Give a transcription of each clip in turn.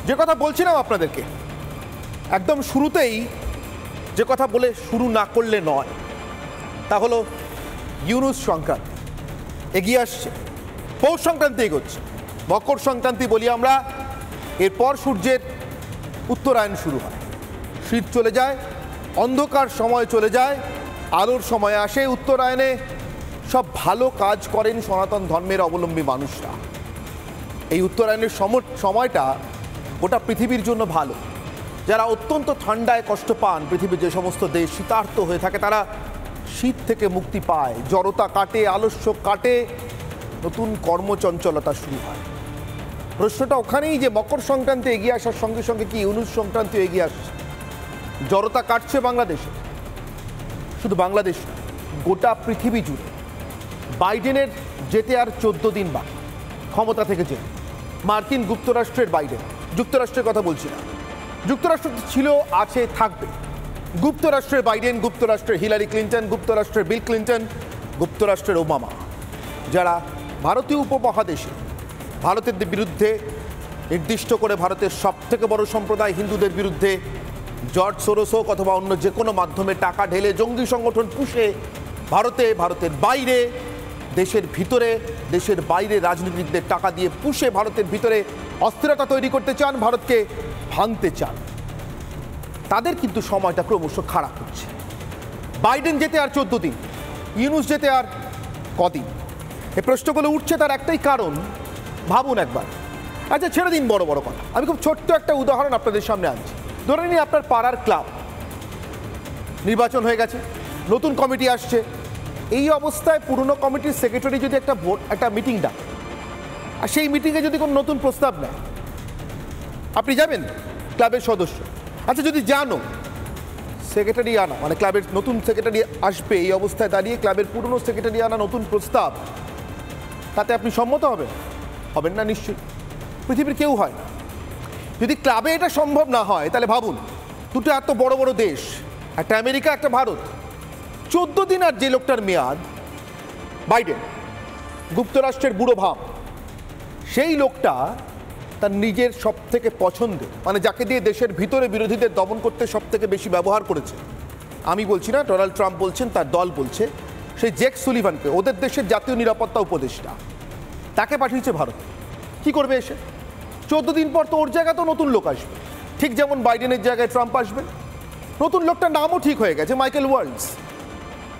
যে কথা বলছিলাম আপনাদেরকে একদম শুরুতেই, যে কথা বলে শুরু না করলে নয়, তা হলো ইউনুস সংক্রান্তি এগিয়ে আসছে, পৌষ সংক্রান্তি এগোচ্ছে, মকর সংক্রান্তি বলি আমরা। এরপর সূর্যের উত্তরায়ণ শুরু হয়, শীত চলে যায়, অন্ধকার সময় চলে যায়, আলোর সময় আসে। উত্তরায়ণে সব ভালো কাজ করেন সনাতন ধর্মের অবলম্বী মানুষরা। এই উত্তরায়ণের সময়টা গোটা পৃথিবীর জন্য ভালো। যারা অত্যন্ত ঠান্ডায় কষ্ট পান, পৃথিবীর যে সমস্ত দেশ শীতার্ত হয়ে থাকে, তারা শীত থেকে মুক্তি পায়, জড়তা কাটে, আলস্য কাটে, নতুন কর্মচঞ্চলতা শুরু হয়। প্রশ্নটা ওখানেই যে মকর সংক্রান্তি এগিয়ে আসার সঙ্গে সঙ্গে কি ইউনুস সংক্রান্তি এগিয়ে আসছে? জড়তা কাটছে বাংলাদেশে, শুধু বাংলাদেশ না, গোটা পৃথিবী জুড়ে। বাইডেনের যেতে আর 14 দিন বাকি ক্ষমতা থেকে যেতে। মার্কিন যুক্তরাষ্ট্রের বাইডেন, যুক্তরাষ্ট্রের কথা বলছি না, যুক্তরাষ্ট্র ছিল, আছে, থাকবে। যুক্তরাষ্ট্রের বাইডেন, যুক্তরাষ্ট্রের হিলারি ক্লিন্টন, যুক্তরাষ্ট্রের বিল ক্লিন্টন, যুক্তরাষ্ট্রের ওবামা, যারা ভারতীয় উপমহাদেশে ভারতের বিরুদ্ধে, নির্দিষ্ট করে ভারতের সবথেকে বড় সম্প্রদায় হিন্দুদের বিরুদ্ধে জর্জ সোরোস হোক অথবা অন্য যে কোনো মাধ্যমে টাকা ঢেলে জঙ্গি সংগঠন পুষে ভারতের বাইরে, দেশের ভিতরে, দেশের বাইরে রাজনীতিকদের টাকা দিয়ে পুষে ভারতের ভিতরে অস্থিরতা তৈরি করতে চান, ভারতকে ভাঙতে চান। তাদের কিন্তু সময়টা ক্রমশ খারাপ হচ্ছে। বাইডেন যেতে আর 14 দিন, ইউনুস যেতে আর কদিন? এই প্রশ্নগুলো উঠছে, তার একটাই কারণ। ভাবুন একবার, আচ্ছা ছেড়ে দিন বড় বড় কথা, আমি খুব ছোট্ট একটা উদাহরণ আপনাদের সামনে আনছি। ধরে নিন আপনার পাড়ার ক্লাব নির্বাচন হয়ে গেছে, নতুন কমিটি আসছে। এই অবস্থায় পুরনো কমিটির সেক্রেটারি যদি একটা মিটিং ডাকে, আর সেই মিটিংয়ে যদি কোনো নতুন প্রস্তাব নেয়, আপনি যাবেন ক্লাবের সদস্য? আচ্ছা যদি জানো সেক্রেটারি আনা, মানে ক্লাবের নতুন সেক্রেটারি আসবে, এই অবস্থায় দাঁড়িয়ে ক্লাবের পুরনো সেক্রেটারি আনা নতুন প্রস্তাব, তাতে আপনি সম্মত হবেন না? নিশ্চয়ই, পৃথিবীর কেউ হয় না। যদি ক্লাবে এটা সম্ভব না হয়, তাহলে ভাবুন, দুটো এত বড় বড় দেশ, একটা আমেরিকা, একটা ভারত, 14 দিন আর যে লোকটার মেয়াদ, বাইডেন, যুক্তরাষ্ট্রের বুড়ো ভাব, সেই লোকটা তার নিজের সব থেকে পছন্দের, মানে যাকে দিয়ে দেশের ভিতরে বিরোধীদের দমন করতে সব থেকে বেশি ব্যবহার করেছে, আমি বলছি না, ডোনাল্ড ট্রাম্প বলছেন, তার দল বলছে, সেই জেক সুলিভানকে, ওদের দেশের জাতীয় নিরাপত্তা উপদেষ্টা, তাকে পাঠিয়েছে ভারত। কি করবে এসে? 14 দিন পর তো ওর জায়গায় তো নতুন লোক আসবে, ঠিক যেমন বাইডেনের জায়গায় ট্রাম্প আসবে। নতুন লোকটার নামও ঠিক হয়ে গেছে, মাইকেল ওয়ালস।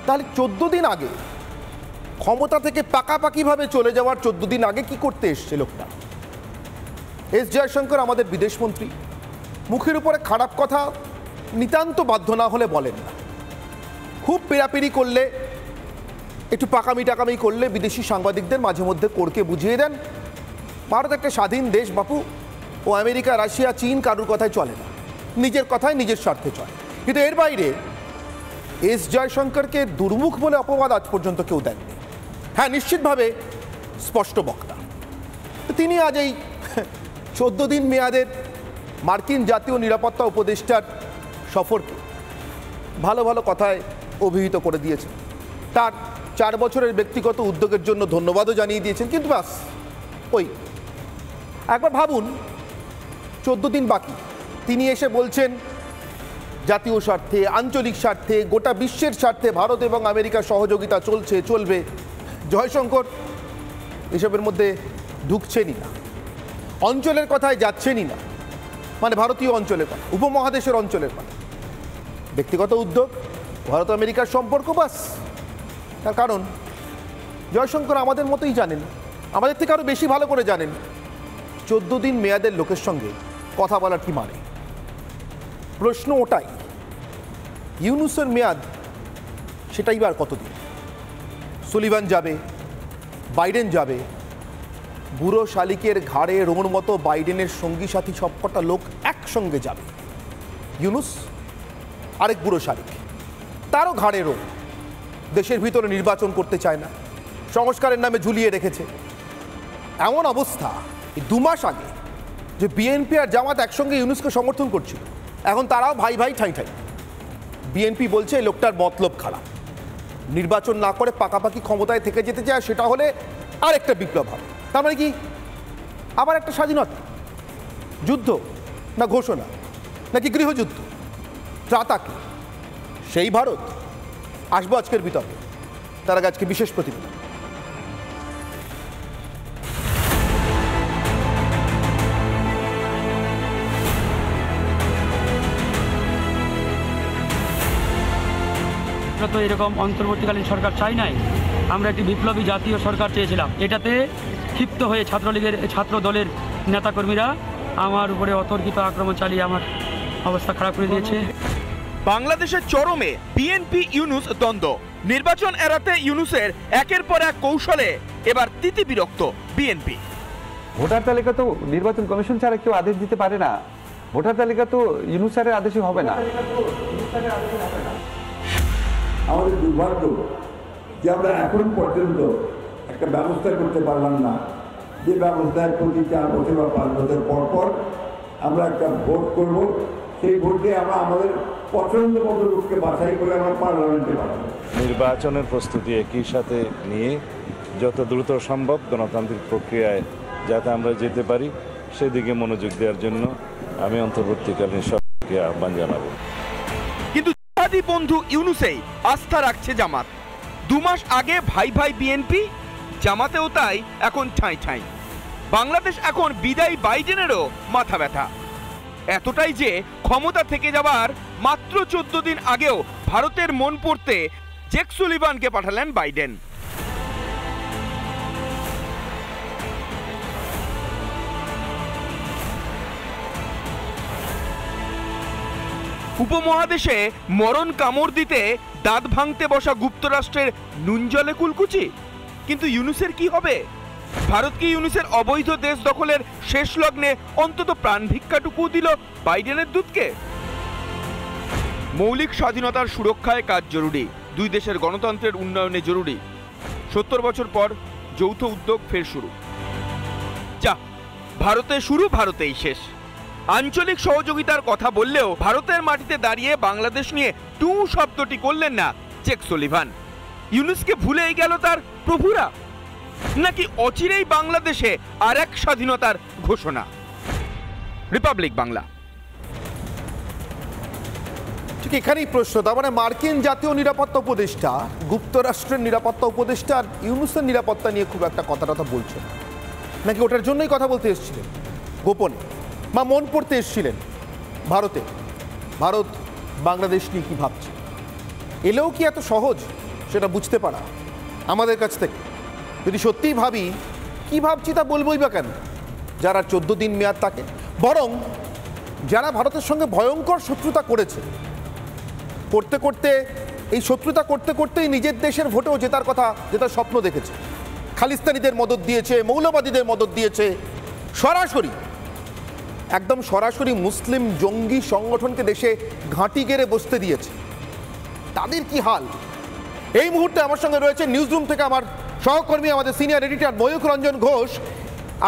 তাহলে 14 দিন আগে, ক্ষমতা থেকে পাকাপাকিভাবে চলে যাওয়ার 14 দিন আগে কি করতে এসছে লোকটা? এস জয়শঙ্কর আমাদের বিদেশমন্ত্রী, মুখের উপরে খারাপ কথা নিতান্ত বাধ্য না হলে বলেন না। খুব পেরাপেরি করলে, একটু পাকামি টাকামি করলে বিদেশি সাংবাদিকদের মাঝে মধ্যে কোর্কে বুঝিয়ে দেন, ভারত একটা স্বাধীন দেশ বাপু, ও আমেরিকা, রাশিয়া, চীন কারুর কথায় চলে না, নিজের কথায় নিজের স্বার্থে চলে। কিন্তু এর বাইরে এস জয়শঙ্করকে দুর্মুখ বলে অপবাদ আজ পর্যন্ত কেউ দেননি। হ্যাঁ, নিশ্চিতভাবে স্পষ্ট বক্তা। তিনি আজ এই 14 দিন মেয়াদের মার্কিন জাতীয় নিরাপত্তা উপদেষ্টার সফরকে ভালো ভালো কথায় অভিহিত করে দিয়েছেন। তার 4 বছরের ব্যক্তিগত উদ্যোগের জন্য ধন্যবাদও জানিয়ে দিয়েছেন। কিন্তু ব্যাস, ওই একবার ভাবুন, 14 দিন বাকি, তিনি এসে বলছেন জাতীয় স্বার্থে, আঞ্চলিক স্বার্থে, গোটা বিশ্বের স্বার্থে ভারত এবং আমেরিকার সহযোগিতা চলছে, চলবে। জয়শঙ্কর এসবের মধ্যে ঢুকছেনই না, অঞ্চলের কথায় যাচ্ছেনই না, মানে ভারতীয় অঞ্চলের কথা, উপমহাদেশের অঞ্চলের কথা। ব্যক্তিগত উদ্যোগ, ভারত আমেরিকার সম্পর্ক, বাস। তার কারণ জয়শঙ্কর আমাদের মতোই জানেন, আমাদের থেকে আরও বেশি ভালো করে জানেন 14 দিন মেয়াদের লোকের সঙ্গে কথা বলার কি মানে। প্রশ্ন ওটাই, ইউনুসের মেয়াদ সেটাই বার কতদিন? সুলিভান যাবে, বাইডেন যাবে, বুড়ো শালিকের ঘাড়ে রোমর মতো বাইডেনের সঙ্গী সাথী সবকটা লোক একসঙ্গে যাবে। ইউনুস আরেক বুড়ো শালিক, তারও ঘাড়ে রোম, দেশের ভিতরে নির্বাচন করতে চায় না, সংস্কারের নামে ঝুলিয়ে রেখেছে। এমন অবস্থা, এই 2 মাস আগে যে বিএনপি আর জামাত একসঙ্গে ইউনুসকে সমর্থন করছিল, এখন তারাও ভাই ভাই ঠাই ঠাই। বিএনপি বলছে এই লোকটার মতলব খারাপ, নির্বাচন না করে পাকাপাকি ক্ষমতায় থেকে যেতে চায়, সেটা হলে আরেকটা বিপ্লব হবে। তার মানে কি? আবার একটা স্বাধীনতা, যুদ্ধ, না ঘোষণা, নাকি গৃহযুদ্ধ? ত্রাতাকে সেই ভারত? আসবো আজকের বিতর্কে, তার আগে আজকে বিশেষ প্রতিবেদন। আমরা তো এরকম অন্তর্বর্তীকালীন সরকার চাই নাই, আমরা একটি বিপ্লবী জাতীয় সরকার চেয়েছিলাম। এটাতে ক্ষিপ্ত হয়ে ছাত্রলীগের ছাত্র দলের নেতাকর্মীরা আমার উপরে অতর্কিত আক্রমণ চালিয়ে আমার অবস্থা খারাপ করে দিয়েছে। বাংলাদেশের চরমে বিএনপি ইউনূস দ্বন্দ্ব। নির্বাচন এড়াতে ইউনূসের একের পর এক কৌশলে এবার তিতিবিরক্ত বিএনপি। ভোটার তালিকা তো নির্বাচন কমিশন ছাড়া কেউ আদেশ দিতে পারে না, ভোটার তালিকা তো ইউনূস স্যারের আদেশে হবে না। আমাদের দুর্ভাগ্য যে আমরা এখন পর্যন্ত একটা ব্যবস্থা করতে পারলাম না, যে ব্যবস্থায় প্রতি 4 বছর বা 5 বছর পর পর আমরা একটা ভোট করব, সেই ভোটে আমরা আমাদের পছন্দ মতো লোককে বাছাই করে আমরা পার্লামেন্টে পাঠাবো। নির্বাচনের প্রস্তুতি একই সাথে নিয়ে যত দ্রুত সম্ভব গণতান্ত্রিক প্রক্রিয়ায় যাতে আমরা যেতে পারি সেদিকে মনোযোগ দেওয়ার জন্য আমি অন্তর্বর্তীকালীন সরকারকে আহ্বান জানাবো। কিন্তু জিহাদি বন্ধু ইউনূসেই আস্থা রাখছে জামাত। 2 মাস আগে ভাই ভাই বিএনপি, জামাতেও তাই এখন ঠাঁই ঠাঁই। বাংলাদেশ এখন বিদায়ী বাইডেনেরও মাথা ব্যথা, এতটাই যে ক্ষমতা থেকে যাবার মাত্র 14 দিন আগেও ভারতের মন পড়তে জেক সুলিভানকে পাঠালেন বাইডেন। উপমহাদেশে মরণ কামড় দিতে দাঁত ভাঙতে বসা যুক্তরাষ্ট্রের নুন জলে কুলকুচি। কিন্তু ইউনূসের কি হবে? ভারত কি ইউনূসের অবৈধ দেশ দখলের শেষ লগ্নে অন্তত প্রাণ ভিক্ষাটুকু দিল বাইডেনের দূতকে? মৌলিক স্বাধীনতার সুরক্ষায় কাজ জরুরি, 2 দেশের গণতন্ত্রের উন্নয়নে জরুরি। 70 বছর পর যৌথ উদ্যোগ ফের শুরু। যা ভারতে শুরু, ভারতেই শেষ। আঞ্চলিক সহযোগিতার কথা বললেও ভারতের মাটিতে দাঁড়িয়ে বাংলাদেশ নিয়ে টু শব্দটি করলেন না জেক সুলিভান। ইউনূসকে ভুলেই গেল তার প্রভুরা, নাকি অচিরেই বাংলাদেশে আর এক স্বাধীনতার ঘোষণা? রিপাবলিক বাংলা। ঠিক এখানেই প্রশ্ন, তার মানে মার্কিন জাতীয় নিরাপত্তা উপদেষ্টা, যুক্তরাষ্ট্রের নিরাপত্তা উপদেষ্টা আর ইউনূসের নিরাপত্তা নিয়ে খুব একটা কথা বলছেন, নাকি ওটার জন্যই কথা বলতে এসেছিলেন গোপনে, বা মন পড়তে এসেছিলেন ভারতে? ভারত বাংলাদেশ নিয়ে কী ভাবছে, এলেও কি এত সহজ সেটা বুঝতে পারা আমাদের কাছ থেকে? যদি সত্যিই ভাবি, কি ভাবছি তা বলবোই বা কেন? যারা 14 দিন মেয়াদ থাকে, বরং যারা ভারতের সঙ্গে ভয়ঙ্কর শত্রুতা করেছে, করতে করতে এই শত্রুতা করতে করতেই নিজের দেশের ভোটেও জেতার স্বপ্ন দেখেছে, খালিস্তানিদের মদত দিয়েছে, মৌলবাদীদের মদত দিয়েছে, সরাসরি একদম সরাসরি মুসলিম জঙ্গি সংগঠনকে দেশে ঘাঁটি গেড়ে বসতে দিয়েছে, তাদের কি হাল? এই মুহূর্তে আমার সঙ্গে রয়েছে নিউজরুম থেকে আমার সহকর্মী, আমাদের সিনিয়র এডিটর ময়ূখ রঞ্জন ঘোষ।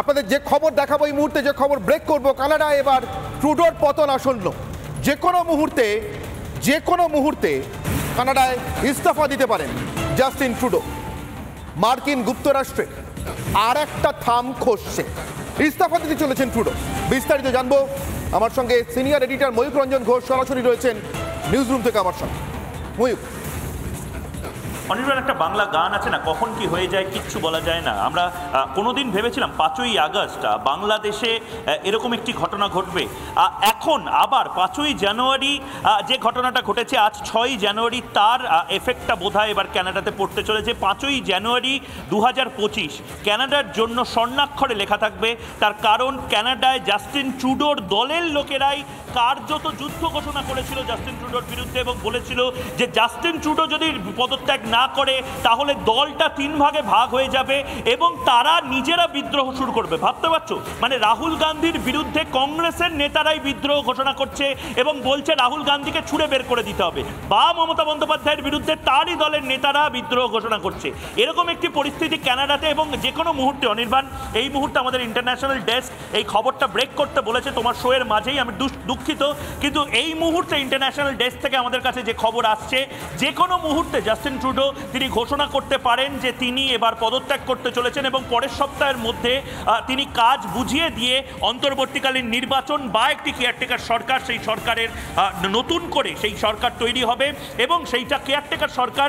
আপনাদের যে খবর দেখাবো এই মুহূর্তে, যে খবর ব্রেক করব, কানাডায় এবার ট্রুডোর পতন আসন্ন। যে কোনো মুহূর্তে কানাডায় ইস্তফা দিতে পারেন জাস্টিন ট্রুডো। মার্কিন যুক্তরাষ্ট্রে আর একটা থাম খসছে, ইস্তফা দিতে চলেছেন ট্রুডো। বিস্তারিত জানবো, আমার সঙ্গে সিনিয়র এডিটর ময়ূখ রঞ্জন ঘোষ সরাসরি রয়েছেন নিউজরুম থেকে আমার সঙ্গে। ময়ূখ, অনির্বাণ, একটা বাংলা গান আছে না, কখন কি হয়ে যায় কিচ্ছু বলা যায় না। আমরা কোনোদিন ভেবেছিলাম 5ই আগস্ট বাংলাদেশে এরকম একটি ঘটনা ঘটবে। এখন আবার 5ই জানুয়ারি যে ঘটনাটা ঘটেছে, আজ 6ই জানুয়ারি, তার এফেক্টটা বোধহয় এবার কানাডাতে পড়তে চলেছে। 5ই জানুয়ারি 2025 কানাডার জন্য স্বর্ণাক্ষরে লেখা থাকবে। তার কারণ, কানাডায় জাস্টিন ট্রুডোর দলের লোকেরাই কার্যত যুদ্ধ ঘোষণা করেছিল জাস্টিন ট্রুডোর বিরুদ্ধে এবং বলেছিল যে জাস্টিন ট্রুডো যদি পদত্যাগ না করে তাহলে দলটা 3 ভাগে ভাগ হয়ে যাবে এবং তারা নিজেরা বিদ্রোহ শুরু করবে। ভাবতে পারছো? মানে রাহুল গান্ধীর বিরুদ্ধে কংগ্রেসের নেতারাই বিদ্রোহ ঘোষণা করছে এবং বলছে রাহুল গান্ধীকে ছুঁড়ে বের করে দিতে হবে, বা মমতা বন্দ্যোপাধ্যায়ের বিরুদ্ধে তারই দলের নেতারা বিদ্রোহ ঘোষণা করছে। এরকম একটি পরিস্থিতি কানাডাতে, এবং যে কোনো মুহূর্তে, অনির্বাণ, এই মুহূর্তে আমাদের ইন্টারন্যাশনাল ডেস্ক এই খবরটা ব্রেক করতে বলেছে তোমার শোয়ের মাঝেই। আমি দুঃখিত, কিন্তু এই মুহূর্তে ইন্টারন্যাশনাল ডেস্ক থেকে আমাদের কাছে যে খবর আসছে, যে কোনো মুহূর্তে জাস্টিন ট্রুডো তিনি ঘোষণা করতে পারেন যে তিনি এবার পদত্যাগ করতে চলেছেন এবং পরের সপ্তাহের মধ্যে তিনি কাজ বুঝিয়ে দিয়ে অন্তর্বর্তীকালীন নির্বাচন বা একটি কেয়ারটেকার সরকার, সেই সরকারের নতুন করে সেই সরকার তৈরি হবে এবং সেইটা কেয়ারটেকার সরকার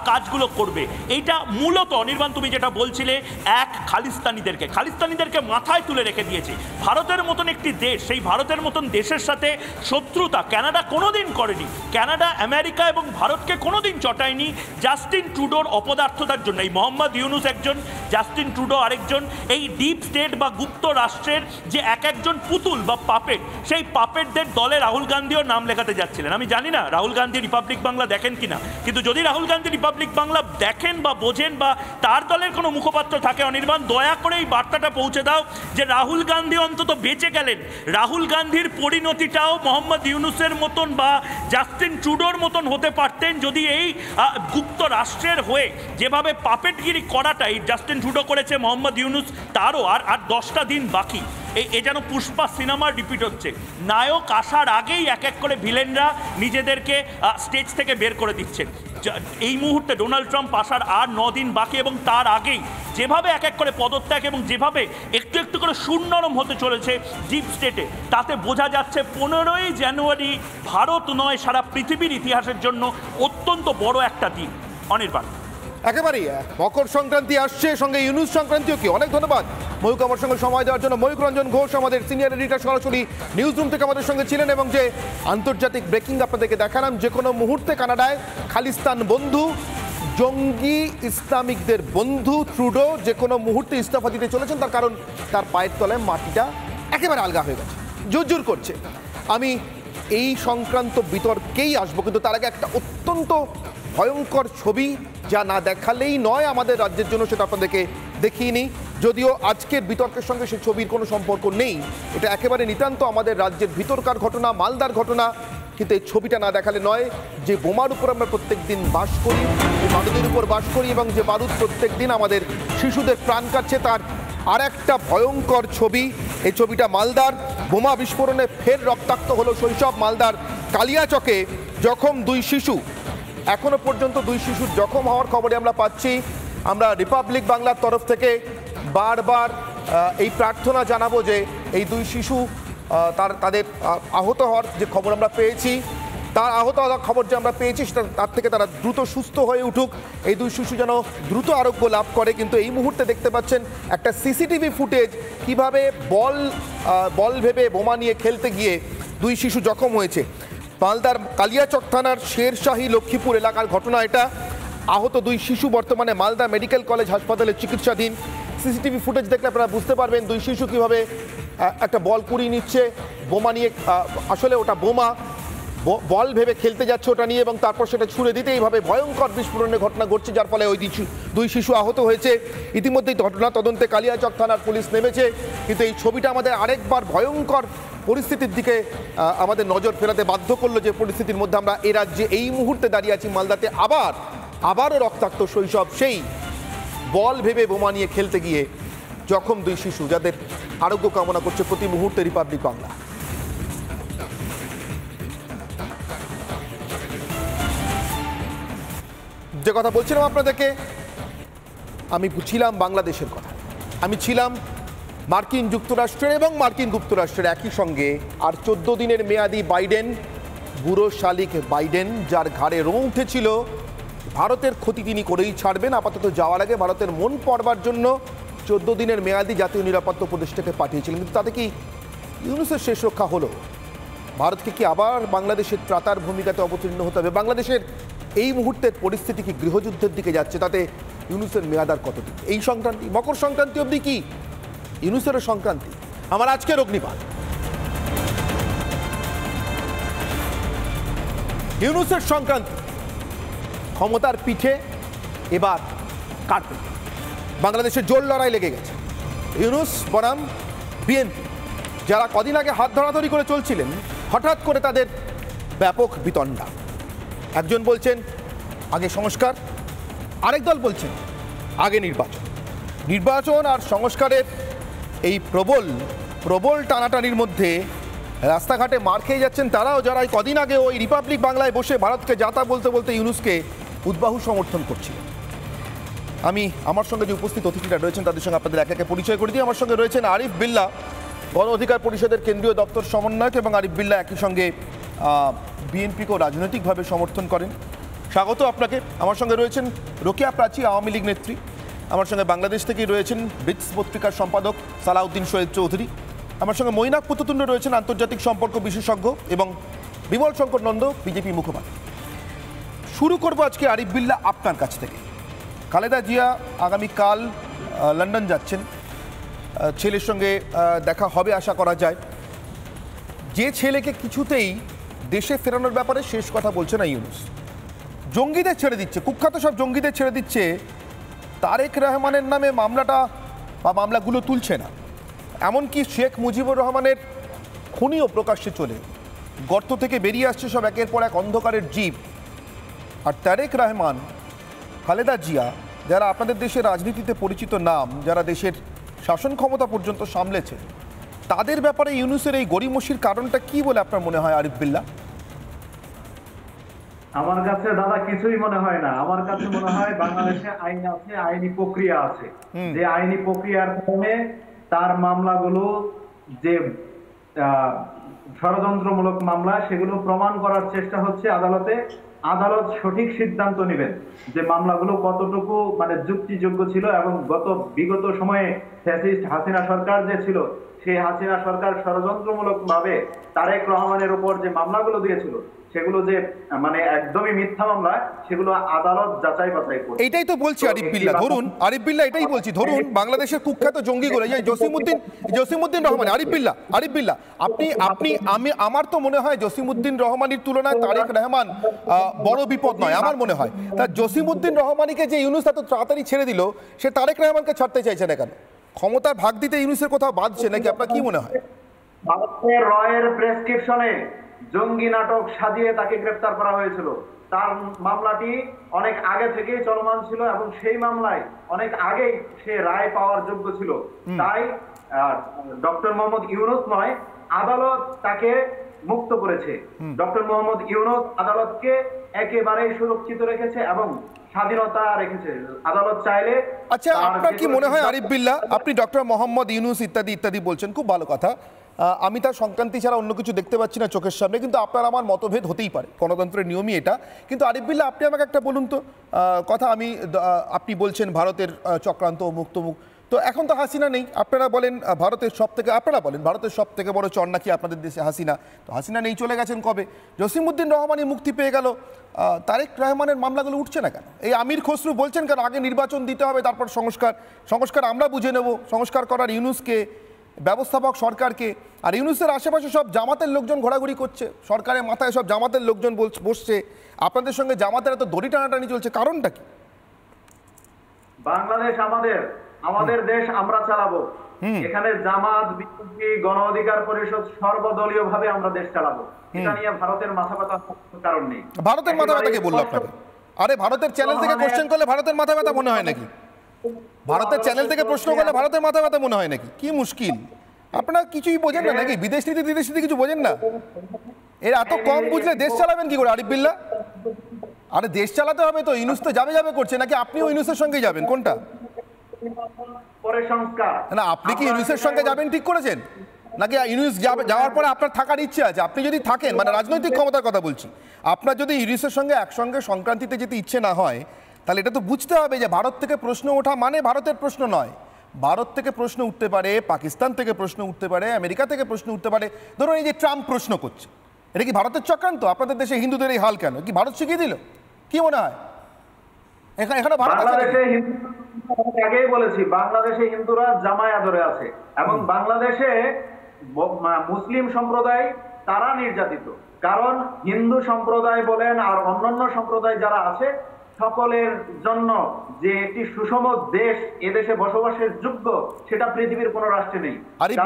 কাজগুলো করবে। এইটা মূলত অনির্বাণ তুমি যেটা বলছিলে, এক খালিস্তানিদেরকে মাথায় তুলে রেখে দিয়েছে। ভারতের মতন একটি দেশ, সেই ভারতের মতন দেশের সাথে শত্রুতা কানাডা কোনোদিন করেনি। কানাডা আমেরিকা এবং ভারতকে কোনোদিন চটায়নি জাস্টিন ট্রুডোর অপদার্থতার জন্য। এই মোহাম্মদ ইউনুস একজন, জাস্টিন ট্রুডো আরেকজন। এই ডিপ স্টেট বা গুপ্ত রাষ্ট্রের যে একজন পুতুল বা পাপেট, সেই পাপেটদের দলে রাহুল গান্ধীও নাম লেখাতে যাচ্ছিলেন। আমি জানি না রাহুল গান্ধী রিপাবলিক বাংলা দেখেন কিনা, কিন্তু যদি রাহুল গান্ধী রিপাবলিক বাংলা দেখেন বা বোঝেন বা তার দলের কোনো মুখপাত্র থাকে, অনির্বাণ দয়া করে এই বার্তাটা পৌঁছে দাও যে রাহুল গান্ধী অন্তত বেঁচে গেলেন। রাহুল গান্ধীর পরিণতিটাও মোহাম্মদ ইউনুসের মতন বা জাস্টিন ট্রুডোর মতন হতে পারতেন যদি এই গুপ্ত রাষ্ট্রের হয়ে যেভাবে পাপেটগিরি করাটা এই জাস্টিন ট্রুডো করেছে, মোহাম্মদ ইউনুস তারও আর 10টা দিন বাকি। এ যেন পুষ্পা সিনেমার রিপিট হচ্ছে। নায়ক আসার আগেই এক এক করে ভিলেনরা নিজেদেরকে স্টেজ থেকে বের করে দিচ্ছেন। এই মুহূর্তে ডোনাল্ড ট্রাম্প আসার আর 9 দিন বাকি এবং তার আগেই যেভাবে এক এক করে পদত্যাগ এবং যেভাবে একটু একটু করে সুনরম হতে চলেছে ডিপ স্টেটে, তাতে বোঝা যাচ্ছে 15ই জানুয়ারি ভারত নয় সারা পৃথিবীর ইতিহাসের জন্য অত্যন্ত বড় একটা দিন। অনির্বাণ, একেবারেই মকর সংক্রান্তি আসছে, সঙ্গে ইউনুস সংক্রান্তিও কি। অনেক ধন্যবাদ ময়ূক আমার সঙ্গে সময় দেওয়ার জন্য। ময়ূক রঞ্জন ঘোষ আমাদের সিনিয়র এডিটর সরাসরি নিউজ রুম থেকে আমাদের সঙ্গে ছিলেন এবং যে আন্তর্জাতিক ব্রেকিং আপনাদেরকে দেখালাম, যে কোনো মুহূর্তে কানাডায় খালিস্তান বন্ধু, জঙ্গি ইসলামিকদের বন্ধু ট্রুডো যে কোনো মুহূর্তে ইস্তফা দিতে চলেছেন। তার কারণ তার পায়ের তলায় মাটিটা একেবারে আলগা হয়ে গেছে, জোর করছে। আমি এই সংক্রান্ত বিতর্কেই আসবো, কিন্তু তার আগে একটা অত্যন্ত ভয়ঙ্কর ছবি যা না দেখালেই নয় আমাদের রাজ্যের জন্য, সেটা আপনাদেরকে দেখিয়ে নিই। যদিও আজকের বিতর্কের সঙ্গে সেই ছবির কোনো সম্পর্ক নেই, এটা একেবারে নিতান্ত আমাদের রাজ্যের ভিতরকার ঘটনা, মালদার ঘটনা। কিন্তু এই ছবিটা না দেখালে নয়। যে বোমার উপর আমরা প্রত্যেক দিন বাস করি, যে বারুদের উপর বাস করি এবং যে বারুদ প্রত্যেক দিন আমাদের শিশুদের প্রাণ কাটছে, তার আর একটা ভয়ঙ্কর ছবি। এই ছবিটা মালদার। বোমা বিস্ফোরণে ফের রক্তাক্ত হলো শৈশব। মালদার কালিয়াচকে জখম 2 শিশু। এখনো পর্যন্ত 2 শিশুর জখম হওয়ার খবরে আমরা পাচ্ছি। আমরা রিপাবলিক বাংলার তরফ থেকে বারবার এই প্রার্থনা জানাবো যে এই 2 শিশু তাদের আহত হওয়ার যে খবর আমরা পেয়েছি, তার আহত হওয়ার খবর যে আমরা পেয়েছি, সেটা তার থেকে তারা দ্রুত সুস্থ হয়ে উঠুক, এই 2 শিশু যেন দ্রুত আরোগ্য লাভ করে। কিন্তু এই মুহূর্তে দেখতে পাচ্ছেন একটা সিসিটিভি ফুটেজ, কিভাবে বল ভেবে বোমা নিয়ে খেলতে গিয়ে 2 শিশু জখম হয়েছে। মালদার কালিয়াচক থানার শেরশাহী লক্ষ্মীপুর এলাকার ঘটনা এটা। আহত 2 শিশু বর্তমানে মালদা মেডিকেল কলেজ হাসপাতালে চিকিৎসাধীন। সিসিটিভি ফুটেজ দেখলে আপনারা বুঝতে পারবেন 2 শিশু কীভাবে একটা বল কুড়িয়ে নিচ্ছে বোমা নিয়ে। আসলে ওটা বোমা, বল ভেবে খেলতে যাচ্ছে ওটা নিয়ে, এবং তারপর সেটা ছুড়ে দিতে এইভাবে ভয়ঙ্কর বিস্ফোরণের ঘটনা ঘটছে, যার ফলে ওই 2 শিশু আহত হয়েছে। ইতিমধ্যেই ঘটনা তদন্তে কালিয়াচক থানার পুলিশ নেমেছে। কিন্তু এই ছবিটা আমাদের আরেকবার ভয়ঙ্কর পরিস্থিতির দিকে আমাদের নজর ফেরাতে বাধ্য করলো, যে পরিস্থিতির মধ্যে আমরা এ রাজ্যে এই মুহূর্তে দাঁড়িয়ে আছি। মালদাতে আবারও রক্তাক্ত শৈশব, সেই বল ভেবে বোমা নিয়ে খেলতে গিয়ে জখম 2 শিশু, যাদের আরোগ্য কামনা করছে প্রতি মুহূর্তে রিপাবলিক বাংলা। যে কথা বলছিলাম আপনাদেরকে, আমি ছিলাম বাংলাদেশের কথা, আমি ছিলাম মার্কিন যুক্তরাষ্ট্রের এবং মার্কিন যুক্তরাষ্ট্রের একই সঙ্গে। আর 14 দিনের মেয়াদি বাইডেন, বুড়ো শালিক বাইডেন, যার ঘাড়ে রোঁ উঠেছিল ভারতের ক্ষতি তিনি করেই ছাড়বেন। আপাতত যাওয়ার আগে ভারতের মন পড়বার জন্য 14 দিনের মেয়াদি জাতীয় নিরাপত্তা উপদেষ্টাকে পাঠিয়েছিলেন। কিন্তু তাতে কি ইউনুসের শেষ রক্ষা হলো? ভারতকে কি আবার বাংলাদেশের ত্রাতার ভূমিকাতে অবতীর্ণ হতে হবে? বাংলাদেশের এই মুহূর্তের পরিস্থিতি কি গৃহযুদ্ধের দিকে যাচ্ছে? তাতে ইউনুসের মেয়াদ আর কতদিন? এই সংক্রান্তি, মকর সংক্রান্তি অবধি কি ইউনুসেরও সংক্রান্তি? আমার আজকের অগ্নিপাত, ইউনুসের সংক্রান্তি। ক্ষমতার পিঠে এবার কাটবে। বাংলাদেশের জোর লড়াই লেগে গেছে। ইউনুস বনাম বিএনপি, যারা কদিন আগে হাত ধরাধরি করে চলছিলেন, হঠাৎ করে তাদের ব্যাপক বিতণ্ডা। একজন বলছেন আগে সংস্কার, আরেক দল বলছেন আগে নির্বাচন। নির্বাচন আর সংস্কারের এই প্রবল প্রবল টানাটানির মধ্যে রাস্তাঘাটে মার খেয়ে যাচ্ছেন তারাও, যারা এই কদিন আগে ওই রিপাবলিক বাংলায় বসে ভারতকে যাতা বলতে বলতে ইউনুসকে উদ্বাহু সমর্থন করছিলেন। আমি আমার সঙ্গে যে উপস্থিত অতিথিরা রয়েছেন তাদের সঙ্গে আপনাদের একে একে পরিচয় করে দিই। আমার সঙ্গে রয়েছেন আরিফ বিল্লাহ, গণ অধিকার পরিষদের কেন্দ্রীয় দপ্তর সমন্বয়ক, এবং আরিফ বিল্লাহ একই সঙ্গে বিএনপিকেও রাজনৈতিকভাবে সমর্থন করেন। স্বাগত আপনাকে। আমার সঙ্গে রয়েছেন রোকেয়া প্রাচী, আওয়ামী লীগ নেত্রী। আমার সঙ্গে বাংলাদেশ থেকেই রয়েছেন বিটস পত্রিকার সম্পাদক সালাউদ্দিন শোয়েব চৌধুরী। আমার সঙ্গে মৈনাক পুততুণ্ড রয়েছেন আন্তর্জাতিক সম্পর্ক বিশেষজ্ঞ, এবং বিমল শঙ্কর নন্দ, বিজেপি মুখপাত্র। শুরু করবো আজকে আরিফ বিল্লাহ আপনার কাছ থেকে। খালেদা জিয়া আগামীকাল লন্ডন যাচ্ছেন, ছেলের সঙ্গে দেখা হবে আশা করা যায়। যে ছেলেকে কিছুতেই দেশে ফেরানোর ব্যাপারে শেষ কথা বলছে না ইউনুস, জঙ্গিদের ছেড়ে দিচ্ছে, কুখ্যাত সব জঙ্গিদের ছেড়ে দিচ্ছে, তারেক রহমানের নামে মামলাটা বা মামলাগুলো তুলছে না। এমনকি শেখ মুজিবুর রহমানের খুনিও প্রকাশ্যে চলে গর্ত থেকে বেরিয়ে আসছে সব একের পর এক অন্ধকারের জীব। আর তারেক রহমান, খালেদা জিয়া, যারা আপনাদের দেশের রাজনীতিতে পরিচিত নাম, যারা দেশের শাসন ক্ষমতা পর্যন্ত সামলেছে, তাদের ব্যাপারে ইউনুসের এই গড়িমসির কারণটা কি বলে আপনার মনে হয় আরিফ বিল্লাহ? আমার কাছে দাদা কিছুই মনে হয় না। আমার কাছে মনে হয় বাংলাদেশে আইন আছে, আইনি প্রক্রিয়া আছে, যে আইনি প্রক্রিয়ার কারণে তার মামলাগুলো যে ষড়যন্ত্রমূলক মামলা, সেগুলো প্রমাণ করার চেষ্টা হচ্ছে আদালতে। আদালত সঠিক সিদ্ধান্ত নেবেন যে মামলাগুলো কতটুকু মানে যুক্তিযোগ্য ছিল, এবং বিগত সময়ে ফ্যাসিস্ট হাসিনা সরকার যে ছিল, সেই হাসিনা সরকার ষড়যন্ত্রমূলক ভাবে তারেক রহমানের উপর যে মামলাগুলো দিয়েছিল, সেগুলো যে মানে একদমই মিথ্যা মামলা, সেগুলো আদালত যাচাই বাছাই করবে। এইটাই তো বলছি আরিফ বিল্লাহ। ধরুন আরিফ বিল্লাহ, এটাই বলছি, ধরুন বাংলাদেশের কুখ্যাত জঙ্গিগুলো, জসিমউদ্দিন রহমান, আরিফ বিল্লাহ আমার তো মনে হয় জসিমউদ্দিন রহমানের তুলনায় তারেক রহমান বড় বিপদ নয়, আমার মনে হয়। তা জসিমউদ্দিন রহমানিকে যে ইউনুস এত তাড়াতাড়ি ছেড়ে দিল, সে তারেক রহমানকে ছাড়তে চাইছে না কেন? ক্ষমতার ভাগ দিতে ইউনুসের কোথাও বাঁধছে নাকি? আপনার কি মনে হয়? ভারতের রয়ের প্রেসক্রিপশনে জঙ্গি নাটক সাজিয়ে তাকে গ্রেফতার করা হয়েছিল। তার মামলাটি অনেক আগে থেকেই চলমান ছিল, এবং সেই মামলায় অনেক আগেই সে রায় পাওয়ার যোগ্য ছিল। তাই ডক্টর মোহাম্মদ ইউনুস নয়, আদালত তাকে মুক্ত করেছে। ডক্টর মোহাম্মদ ইউনুস আদালতকে একেবারেই সুরক্ষিত রেখেছে এবং স্বাধীনতা রেখেছে। আদালত চাইলে। আচ্ছা, আপনার কি মনে হয় আরিফ বিল্লাহ, আপনি ডক্টর মোহাম্মদ ইউনুস ইত্যাদি ইত্যাদি বলছেন, খুব ভালো কথা। আমি তার সংক্রান্তি ছাড়া অন্য কিছু দেখতে পাচ্ছি না চোখের সামনে, কিন্তু আপনার আমার মতভেদ হতেই পারে, গণতন্ত্রের নিয়মই এটা। কিন্তু আরিফ বিল্লাহ, আপনি আমাকে একটা বলুন তো কথা। আপনি বলছেন ভারতের চক্রান্ত মুক্তমুখ, তো এখন তো হাসিনা নেই, আপনারা বলেন ভারতের সব থেকে বড় চর নাকি আপনাদের দেশে হাসিনা। তো হাসিনা নেই, চলে গেছেন কবে। জসিমউদ্দিন রহমানই মুক্তি পেয়ে গেল, তারেক রহমানের মামলাগুলো উঠছে না কেন? এই আমির খসরু বলছেন কেন আগে নির্বাচন দিতে হবে, তারপর সংস্কার আমরা বুঝে নেব, সংস্কার করার ইউনুসকে, ব্যবস্থাপক সরকারকে। আর ইউনুসের আশেপাশে সব জামাতের লোকজন ঘোরাঘুরি করছে, সরকারের মাথায় সব জামাতের লোকজন বসছে, আপনাদের সঙ্গে জামাতের এত দড়ি টানাটানি চলছে, কারণটা কি? বাংলাদেশ আমাদের দেশ, আমরা চালাবো। এখানে জামাত, বিএনপি, গণ অধিকার পরিষদ সর্বদলীয় ভাবে আমরা দেশ চালাবো। এটা নিয়ে ভারতের মাথা ব্যথা কারণ নেই। ভারতের মাথা ব্যথা কে বললো আপনাকে? আরে ভারতের চ্যানেল থেকে কোশ্চেন করলে ভারতের মাথা ব্যথা মনে হয় নাকি? ভারতের চ্যানেল থেকে প্রশ্ন করলে ভারতের মাথা ব্যথা মনে হয় নাকি? কি মুশকিল, আপনারা কিছুই বোঝেন না নাকি? বিদেশ নীতি কিছু বোঝেন না? এর এত কম বুঝলে দেশ চালাবেন কি করে আরিফ বিল্লাহ? আরে দেশ চালাতে হবে তো, ইউনুস তো যাবে করছে, নাকি আপনিও ইউনুসের সঙ্গে যাবেন, কোনটা? না, আপনি কি ইউনুসের সঙ্গে যাবেন ঠিক করেছেন, নাকি ইউনুস যাওয়ার পরে আপনার থাকার ইচ্ছে আছে? আপনি যদি থাকেন, মানে রাজনৈতিক ক্ষমতার কথা বলছি, আপনার যদি ইউনুসের সঙ্গে একসঙ্গে সংক্রান্তিতে যেতে ইচ্ছে না হয়, তাহলে এটা তো বুঝতে হবে যে ভারত থেকে প্রশ্ন ওঠা মানে ভারতের প্রশ্ন নয়। ভারত থেকে প্রশ্ন উঠতে পারে, পাকিস্তান থেকে প্রশ্ন উঠতে পারে, আমেরিকা থেকে প্রশ্ন উঠতে পারে। ধরুন এই যে ট্রাম্প প্রশ্ন করছে, এটা কি ভারতের চক্রান্ত? আপনাদের দেশে হিন্দুদের এই হাল কেন? কি ভারত শিখিয়ে দিল? কি মনে হয়? এখানে আগেই বলেছি, বাংলাদেশে হিন্দুরা জামায়া ধরে আছে, এবং বাংলাদেশে মুসলিম সম্প্রদায় তারা নির্যাতিত। কারণ হিন্দু সম্প্রদায় বলেন আর অন্যান্য সম্প্রদায় যারা আছে, সকলের জন্য যে একটি সুষম দেশ এদেশে বসবাসের যোগ্য, সেটা পৃথিবীর কোনো রাষ্ট্রে নেই। আরিফ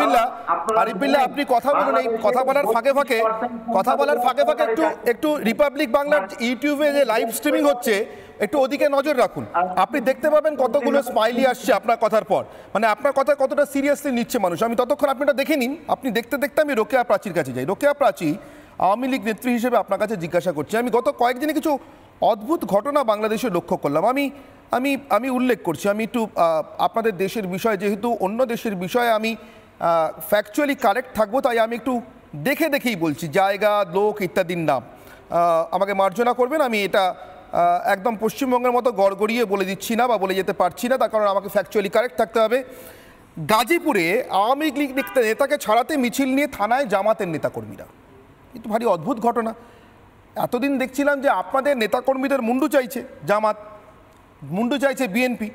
বিল্লাহ, আপনি কথা বলুন, এই কথা বলার ফাঁকে ফাঁকে একটু রিপাবলিক বাংলার ইউটিউবে যে লাইভ স্ট্রিমিং হচ্ছে, একটু ওদিকে নজর রাখুন, আপনি দেখতে পাবেন কতগুলো স্মাইলি আসছে আপনার কথার পর, মানে আপনার কথা কতটা সিরিয়াসলি নিচ্ছে মানুষ। আমি ততক্ষণ আপনি এটা দেখে নিন। আপনি দেখতে দেখতে আমি রোকেয়া প্রাচীর কাছে যাই। রোকেয়া প্রাচী, আওয়ামী লীগ নেত্রী হিসেবে আপনার কাছে জিজ্ঞাসা করছি, আমি গত কয়েকদিনে কিছু অদ্ভুত ঘটনা বাংলাদেশে লক্ষ্য করলাম। আমি উল্লেখ করছি, আমি একটু আপনাদের দেশের বিষয়, যেহেতু অন্য দেশের বিষয়ে আমি ফ্যাকচুয়ালি কারেক্ট থাকবো, তাই আমি একটু দেখেই বলছি, জায়গা, লোক ইত্যাদির নাম আমাকে মার্জনা করবেন। আমি এটা একদম পশ্চিমবঙ্গের মতো গড়গড়িয়ে বলে দিচ্ছি না বা বলে যেতে পারছি না, তার কারণ আমাকে ফ্যাকচুয়ালি কারেক্ট থাকতে হবে। গাজীপুরে আওয়ামী লীগ নেতাকে ছাড়াতে মিছিল নিয়ে থানায় জামাতের নেতাকর্মীরা, কিন্তু ভারী অদ্ভুত ঘটনা। এতদিন দেখছিলাম যে আপনাদের নেতাকর্মীদের মুন্ডু চাইছে জামাত, মুন্ডু চাইছে বিএনপি,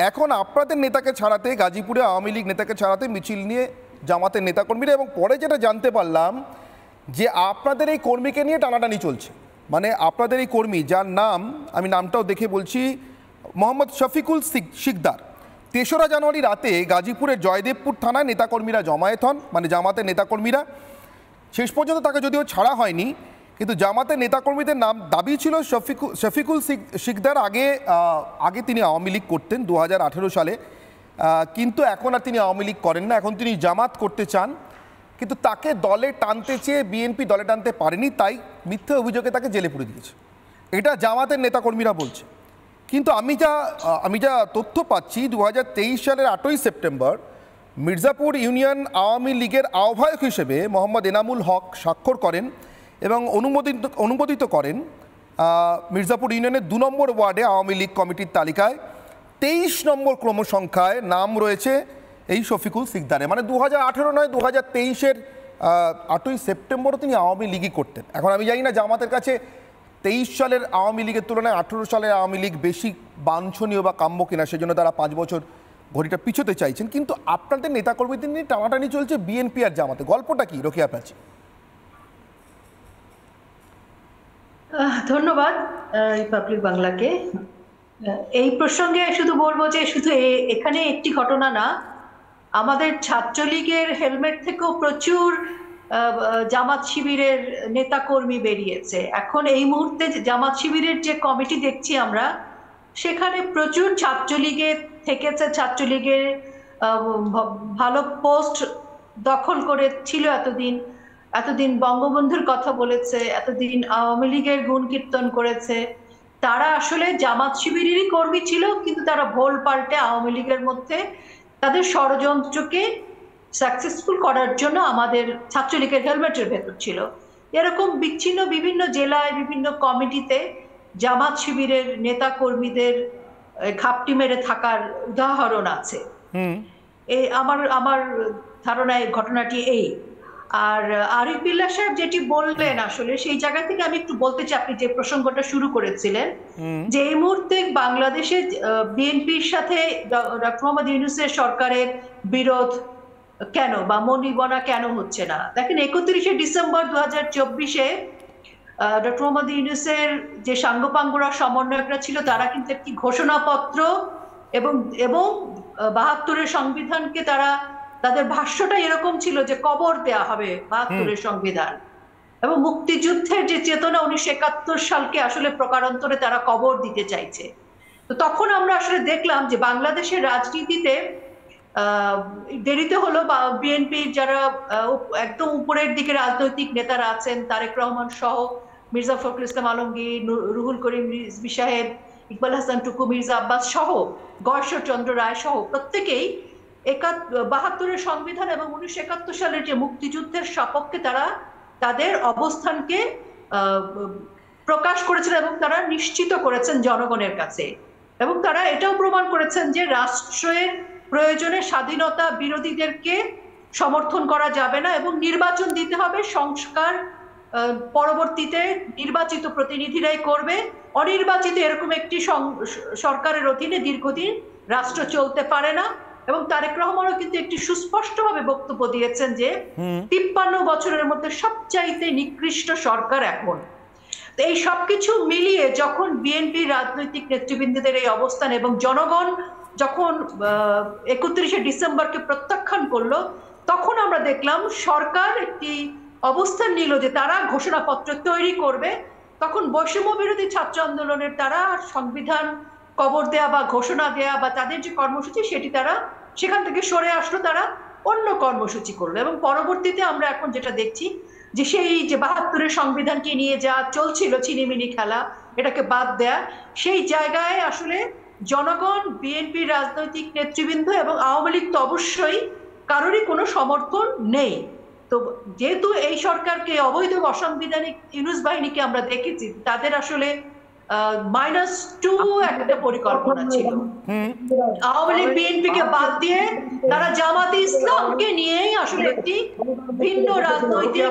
এখন আপনাদের নেতাকে ছাড়াতে, গাজীপুরে আওয়ামী লীগ নেতাকে ছাড়াতে মিছিল নিয়ে জামাতের নেতাকর্মীরা। এবং পরে যেটা জানতে পারলাম যে আপনাদের এই কর্মীকে নিয়ে টানাটানি চলছে, মানে আপনাদের এই কর্মী, যার নাম আমি নামটাও দেখে বলছি, মোহাম্মদ শফিকুল শিকদার, ৩রা জানুয়ারি রাতে গাজীপুরের জয়দেবপুর থানায় নেতাকর্মীরা জমায়েত হন, মানে জামাতের নেতাকর্মীরা। শেষ পর্যন্ত তাকে যদিও ছাড়া হয়নি, কিন্তু জামাতের নেতাকর্মীদের নাম দাবি ছিল শফিকুল শিকদার আগে তিনি আওয়ামী লীগ করতেন 2018 সালে, কিন্তু এখন আর তিনি আওয়ামী লীগ করেন না, এখন তিনি জামাত করতে চান। কিন্তু তাকে দলে টানতে চেয়ে বিএনপি দলে টানতে পারেনি, তাই মিথ্যা অভিযোগে তাকে জেলে পুরে দিয়েছে, এটা জামাতের নেতাকর্মীরা বলছে। কিন্তু আমি যা তথ্য পাচ্ছি, 2023 সালের 8ই সেপ্টেম্বর মির্জাপুর ইউনিয়ন আওয়ামী লীগের আহ্বায়ক হিসেবে মোহাম্মদ এনামুল হক স্বাক্ষর করেন এবং অনুমোদিত করেন মির্জাপুর ইউনিয়নের 2 নম্বর ওয়ার্ডে আওয়ামী লীগ কমিটির তালিকায় 23 নম্বর ক্রমসংখ্যায় নাম রয়েছে এই শফিকুল শিকদারে। মানে 2018 নয়, 2023-এর 8ই সেপ্টেম্বরও তিনি আওয়ামী লীগই করতেন। এখন আমি জানি না জামাতের কাছে 23 সালের আওয়ামী লীগের তুলনায় 18 সালের আওয়ামী লীগ বেশি বাঞ্ছনীয় বা কাম্য কিনা, সেজন্য তারা 5 বছর ঘড়িটা পিছোতে চাইছেন, কিন্তু আপনাদের নেতাকর্মীদের নিয়ে টানাটানি চলছে বিএনপি আর জামাতে, গল্পটা কি রোকেয়া প্রাচী? ধন্যবাদ রিপাবলিক বাংলাকে। এই প্রসঙ্গে শুধু বলবো যে শুধু এখানে একটি ঘটনা না, আমাদের ছাত্রলীগের হেলমেট থেকেও প্রচুর জামাত শিবিরের নেতাকর্মী বেরিয়েছে। এখন এই মুহূর্তে জামাত শিবিরের যে কমিটি দেখছি আমরা, সেখানে প্রচুর ছাত্রলীগের থেকেছে, ছাত্রলীগের ভালো পোস্ট দখল করে ছিল এতদিন বঙ্গবন্ধুর কথা বলেছে, এতদিন আওয়ামী লীগের গুণ কীর্তন করেছে। তারা আসলে জামাত শিবিরেরই কর্মী ছিল, কিন্তু তারা ভোল পাল্টে আওয়ামী লীগের মধ্যে তাদের ষড়যন্ত্রকে সাকসেসফুল করার জন্য আমাদের ছাত্রলীগের হেলমেটের ভেতর ছিল। এরকম বিচ্ছিন্ন বিভিন্ন জেলায় বিভিন্ন কমিটিতে জামাত শিবিরের নেতা কর্মীদের ঘাপটি মেরে থাকার উদাহরণ আছে। আমার ধারণায় ঘটনাটি এই। আর আরিফ বিল্লাহ সাহেব যেটি বললেন, আসলে সেই জায়গা থেকে আমি একটু বলতে চাই, আপনি যে প্রসঙ্গটা শুরু করেছিলেন যে এই মুহূর্তে বাংলাদেশে বিএনপির সাথে ডক্টর মোহাম্মদ ইউনূসের সরকারের বিরোধ কেন বা মনিবনা কেন হচ্ছে না। দেখেন, 31শে ডিসেম্বর 2024-এ ডক্টর মোহাম্মদ ইউনূসের যে সাঙ্গপাঙ্গরা সমন্বয়করা ছিল, তারা কিন্তু একটি ঘোষণাপত্র এবং 72-এর সংবিধানকে তাদের ভাষ্যটা এরকম ছিল যে কবর দেয়া হবে 72-এর সংবিধান, এবং মুক্তিযুদ্ধের যে চেতনা 1971 সালকে আসলে প্রকারান্তরে তারা কবর দিতে চাইছে। তো তখন আমরা আসলে দেখলাম যে বাংলাদেশের রাজনীতিতে দেরিতে হলো বা বিএনপির যারা একদম উপরের দিকে রাজনৈতিক নেতারা আছেন, তারেক রহমান সহ, মির্জা ফখরুল ইসলাম আলমগীর, রুহুল করিম রিজভী সাহেব, ইকবাল হাসান টুকু, মির্জা আব্বাস সহ, গয়েশ্বরচন্দ্র রায় সহ প্রত্যেকেই 72-এর সংবিধান এবং 1971 সালের যে মুক্তিযুদ্ধের সপক্ষে তারা তাদের অবস্থানকে প্রকাশ করেছেন এবং তারা নিশ্চিত করেছেন জনগণের কাছে। এবং তারা এটাও প্রমাণ করেছেন যে রাষ্ট্রের প্রয়োজনে স্বাধীনতা বিরোধীদেরকে সমর্থন করা যাবে না এবং নির্বাচন দিতে হবে, সংস্কার পরবর্তীতে নির্বাচিত প্রতিনিধিরাই করবে, অনির্বাচিত এরকম একটি সরকারের অধীনে দীর্ঘদিন রাষ্ট্র চলতে পারে না। এবং তারেক রহমানও কিন্তু একটি সুস্পষ্টভাবে বক্তব্য দিয়েছেন যে 53 বছরের মধ্যে সবচাইতে নিকৃষ্ট সরকার এখন। তো এই সবকিছু মিলিয়ে যখন বিএনপি রাজনৈতিক নেতৃবৃন্দদের এই অবস্থান এবং জনগণ যখন 31শে ডিসেম্বরকে প্রত্যাখ্যান করলো, তখন আমরা দেখলাম সরকার একটি অবস্থান নিল যে তারা ঘোষণাপত্র তৈরি করবে তখন বৈষম্য বিরোধী ছাত্র আন্দোলনের তারা সংবিধান কবর দেয়া বা ঘোষণা দেয়া বা তাদের যে কর্মসূচি সেটি তারা সেখান থেকে সরে আসলো, তারা অন্য কর্মসূচি করলো। এবং পরবর্তীতে আমরা এখন যেটা দেখছি যে সেই যে ৭২-এর সংবিধানকে নিয়ে যা চলছিল ছিনিমিনি খেলা, এটাকে বাদ দেয়া, সেই জায়গায় আসলে জনগণ, বিএনপি রাজনৈতিক নেতৃবৃন্দ এবং আওয়ামী লীগ তো অবশ্যই কারোরই কোনো সমর্থন নেই। তো যেহেতু এই সরকারকে অবৈধ অসাংবিধানিক ইউনূস বাহিনীকে আমরা দেখেছি, তাদের আসলে -2 একটা পরিকল্পনা ছিল। আওয়ামী লীগ বিএনপিকে বাদ দিয়ে তারা জামাতে ইসলামকে নিয়েই আসলে একটি ভিন্ন রাজনৈতিক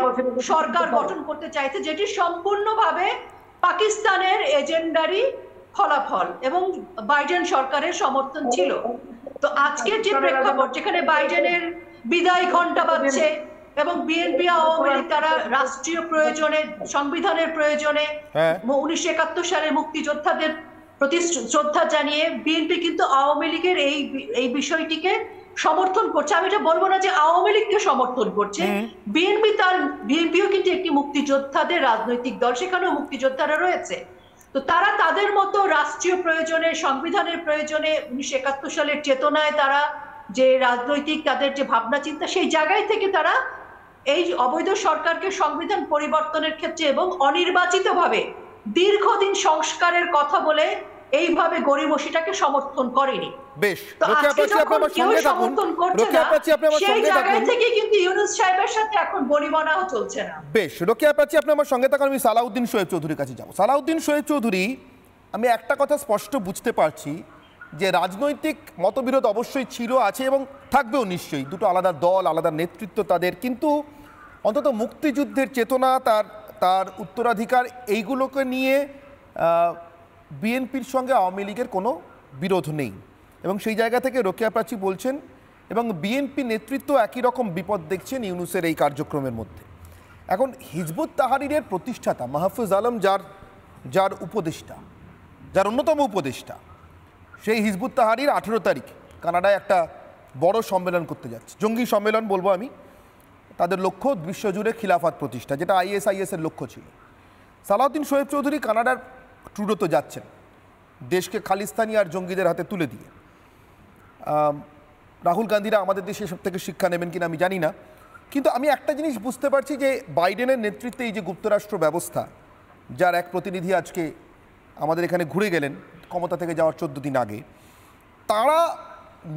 সরকার গঠন করতে চাইছে, যেটি সম্পূর্ণভাবে পাকিস্তানের এজেন্ডারই ফলাফল এবং বাইডেন সরকারের সমর্থন ছিল। তো আজকের যে প্রেক্ষাপট, যেখানে বাইডেনের বিদায় ঘণ্টা বাজছে এবং বিএনপি আওয়ামী লীগ তারা রাষ্ট্রীয় প্রয়োজনে, সংবিধানের প্রয়োজনে 1971 সালে মুক্তিযোদ্ধাদের প্রতি শ্রদ্ধা জানিয়ে বিএনপি কিন্তু আওয়ামী লীগের এই বিষয়টিকে সমর্থন করছে। আমি এটা বলবো না যে আওয়ামী লীগকে সমর্থন করছে, বিএনপিও কিন্তু একটি মুক্তিযোদ্ধাদের রাজনৈতিক দল, সেখানেও মুক্তিযোদ্ধারা রয়েছে। তো তারা তাদের মতো রাষ্ট্রীয় প্রয়োজনে, সংবিধানের প্রয়োজনে 1971 সালের চেতনায় তারা যে রাজনৈতিক তাদের যে ভাবনা চিন্তা, সেই জায়গায় থেকে তারা এই অবৈধ সরকারকে সংবিধান পরিবর্তনের ক্ষেত্রে এবং অনির্বাচিতভাবে দীর্ঘদিন সংস্কারের কথা বলে এইভাবে গরিবসিটাকে সমর্থন করেনি। বেশ, তো আজকে যখন কেউ সমর্থন করছে না, সেই জায়গা থেকে কিন্তু ইউনূস সাহেবের সাথে এখন বনিবনাও চলছে না। বেশ, রোকেয়া প্রাচী, আপনি আমার সঙ্গে থাকুন। আমি সালাউদ্দিন শোয়েব চৌধুরীর কাছে যাব। সালাউদ্দিন শোয়েব চৌধুরী, আমি একটা কথা স্পষ্ট বুঝতে পারছি যে রাজনৈতিক মতবিরোধ অবশ্যই ছিল, আছে এবং থাকবেও নিশ্চয়ই, দুটো আলাদা দল, আলাদা নেতৃত্ব তাদের, কিন্তু অন্তত মুক্তিযুদ্ধের চেতনা, তার উত্তরাধিকার, এইগুলোকে নিয়ে বিএনপির সঙ্গে আওয়ামী লীগের কোনো বিরোধ নেই। এবং সেই জায়গা থেকে রোকেয়া প্রাচী বলছেন, এবং বিএনপি নেতৃত্ব একই রকম বিপদ দেখছেন ইউনূসের এই কার্যক্রমের মধ্যে। এখন হিজবুত তাহরিরের প্রতিষ্ঠাতা মাহফুজ আলম, যার উপদেষ্টা, যার অন্যতম উপদেষ্টা, সেই হিজবুত তাহরির 18 তারিখ কানাডায় একটা বড় সম্মেলন করতে যাচ্ছে, জঙ্গি সম্মেলন বলবো আমি। তাদের লক্ষ্য বিশ্বজুড়ে খিলাফত প্রতিষ্ঠা, যেটা ISIS-এর লক্ষ্য ছিল। সালাউদ্দিন শোয়েব চৌধুরী কানাডার ট্রুডোতে যাচ্ছেন, দেশকে খালিস্তানি আর জঙ্গিদের হাতে তুলে দিয়ে। রাহুল গান্ধীরা আমাদের দেশে সব থেকে শিক্ষা নেবেন কিনা আমি জানি না, কিন্তু আমি একটা জিনিস বুঝতে পারছি যে বাইডেনের নেতৃত্বে এই যে গুপ্তরাষ্ট্র ব্যবস্থা, যার এক প্রতিনিধি আজকে আমাদের এখানে ঘুরে গেলেন ক্ষমতা থেকে যাওয়ার 14 দিন আগে, তারা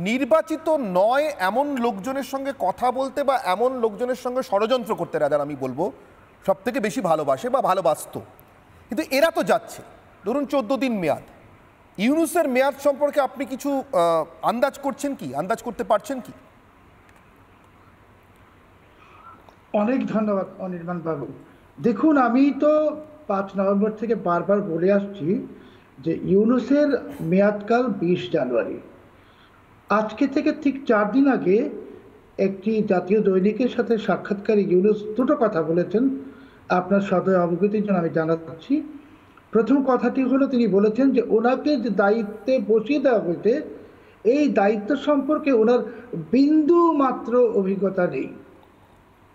নির্বাচিত নয় এমন লোকজনের সঙ্গে কথা বলতে বা এমন লোকজনের সঙ্গে ষড়যন্ত্র করতে, রাদার আমি বলবো, সব থেকে বেশি ভালোবাসে বা ভালোবাসত। কিন্তু এরা তো যাচ্ছে, ধরুন 14 দিন মেয়াদ। ইউনূসের মেয়াদ সম্পর্কে আপনি কিছু আন্দাজ করছেন কি, আন্দাজ করতে পারছেন কি? অনেক ধন্যবাদ অনির্বাণ বাবু। দেখুন, আমি তো 5 নভেম্বর থেকে বারবার বলে আসছি যে ইউনূসের মেয়াদকাল 20 জানুয়ারি। আজকে থেকে ঠিক 4 দিন আগে একটি জাতীয় দৈনিকের সাথে সাক্ষাৎকারে ইউনূস দুটো কথা বলেছেন, আপনার সদয় অবগতির জন্য আমি জানাচ্ছি। প্রথম কথাটি হলো, তিনি বলেছেন যে ওনাকে যে দায়িত্বে বসিয়ে দেওয়া হয়েছে, এই দায়িত্ব সম্পর্কে ওনার বিন্দু মাত্র অভিজ্ঞতা নেই।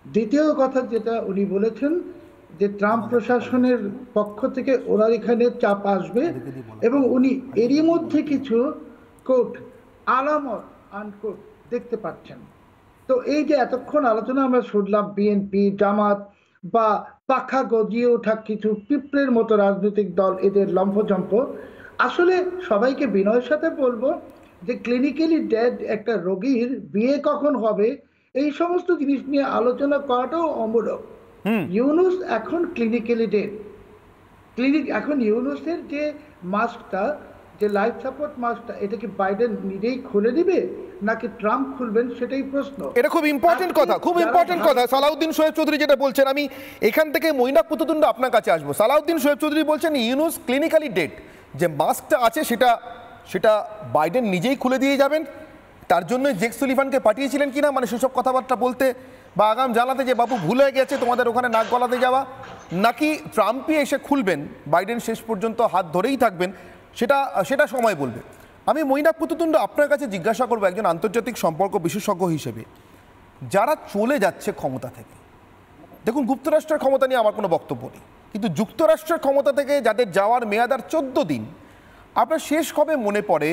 দ্বিতীয় কথা যেটা উনি বলেছেন যে ট্রাম্প প্রশাসনের পক্ষ থেকে ওনার এখানে চাপ আসবে এবং উনি এরই মধ্যে কিছু কোট আলামত আনকোট দেখতে পাচ্ছেন। তো এই যে এতক্ষণ আলোচনা আমরা শুনলাম, বিএনপি, জামাত বা পাখা গজিয়ে ওঠা কিছু পিঁপড়ের মতো রাজনৈতিক দল, এদের লম্ফজম্প, আসলে সবাইকে বিনয়ের সাথে বলবো যে ক্লিনিক্যালি ডেড একটা রোগীর বিয়ে কখন হবে, এই সমস্ত জিনিস নিয়ে আলোচনা করাটাও অমূলক। ইউনূস এখন ক্লিনিক্যালি ডেড। এখন ইউনূসের যে মাস্কটা, যে লাইফ সাপোর্ট মাস্কটা, এটা কি বাইডেন নিজেই খুলে দিবে নাকি ট্রাম্প খুলবেন, সেটাই প্রশ্ন। এটা খুব ইম্পর্টেন্ট কথা, খুব ইম্পর্টেন্ট কথা সালাউদ্দিন শোয়েব চৌধুরী যেটা বলছেন। আমি এখান থেকে মৈনাক পুততুণ্ড আপনার কাছে আসবো। সালাউদ্দিন শোয়েব চৌধুরী বলছেন ইউনূস ক্লিনিক্যালি ডেড, যে মাস্কটা আছে সেটা বাইডেন নিজেই খুলে দিয়ে যাবেন। তার জন্য জেক সুলিভানকে পাঠিয়েছিলেন কিনা, মানে সেসব কথাবার্তা বলতে বা আগাম জানাতে যে বাবু ভুল হয়ে গেছে তোমাদের ওখানে নাক গলাতে যাওয়া, নাকি ট্রাম্পই এসে খুলবেন, বাইডেন শেষ পর্যন্ত হাত ধরেই থাকবেন, সেটা সময় বলবে। আমি মৈনাক পুততুণ্ড আপনার কাছে জিজ্ঞাসা করবো, একজন আন্তর্জাতিক সম্পর্ক বিশেষজ্ঞ হিসেবে, যারা চলে যাচ্ছে ক্ষমতা থেকে, দেখুন গুপ্তরাষ্ট্রের ক্ষমতা নিয়ে আমার কোনো বক্তব্য নেই, কিন্তু যুক্তরাষ্ট্রের ক্ষমতা থেকে যাদের যাওয়ার মেয়াদ আর 14 দিন, আপনার শেষ কবে মনে পড়ে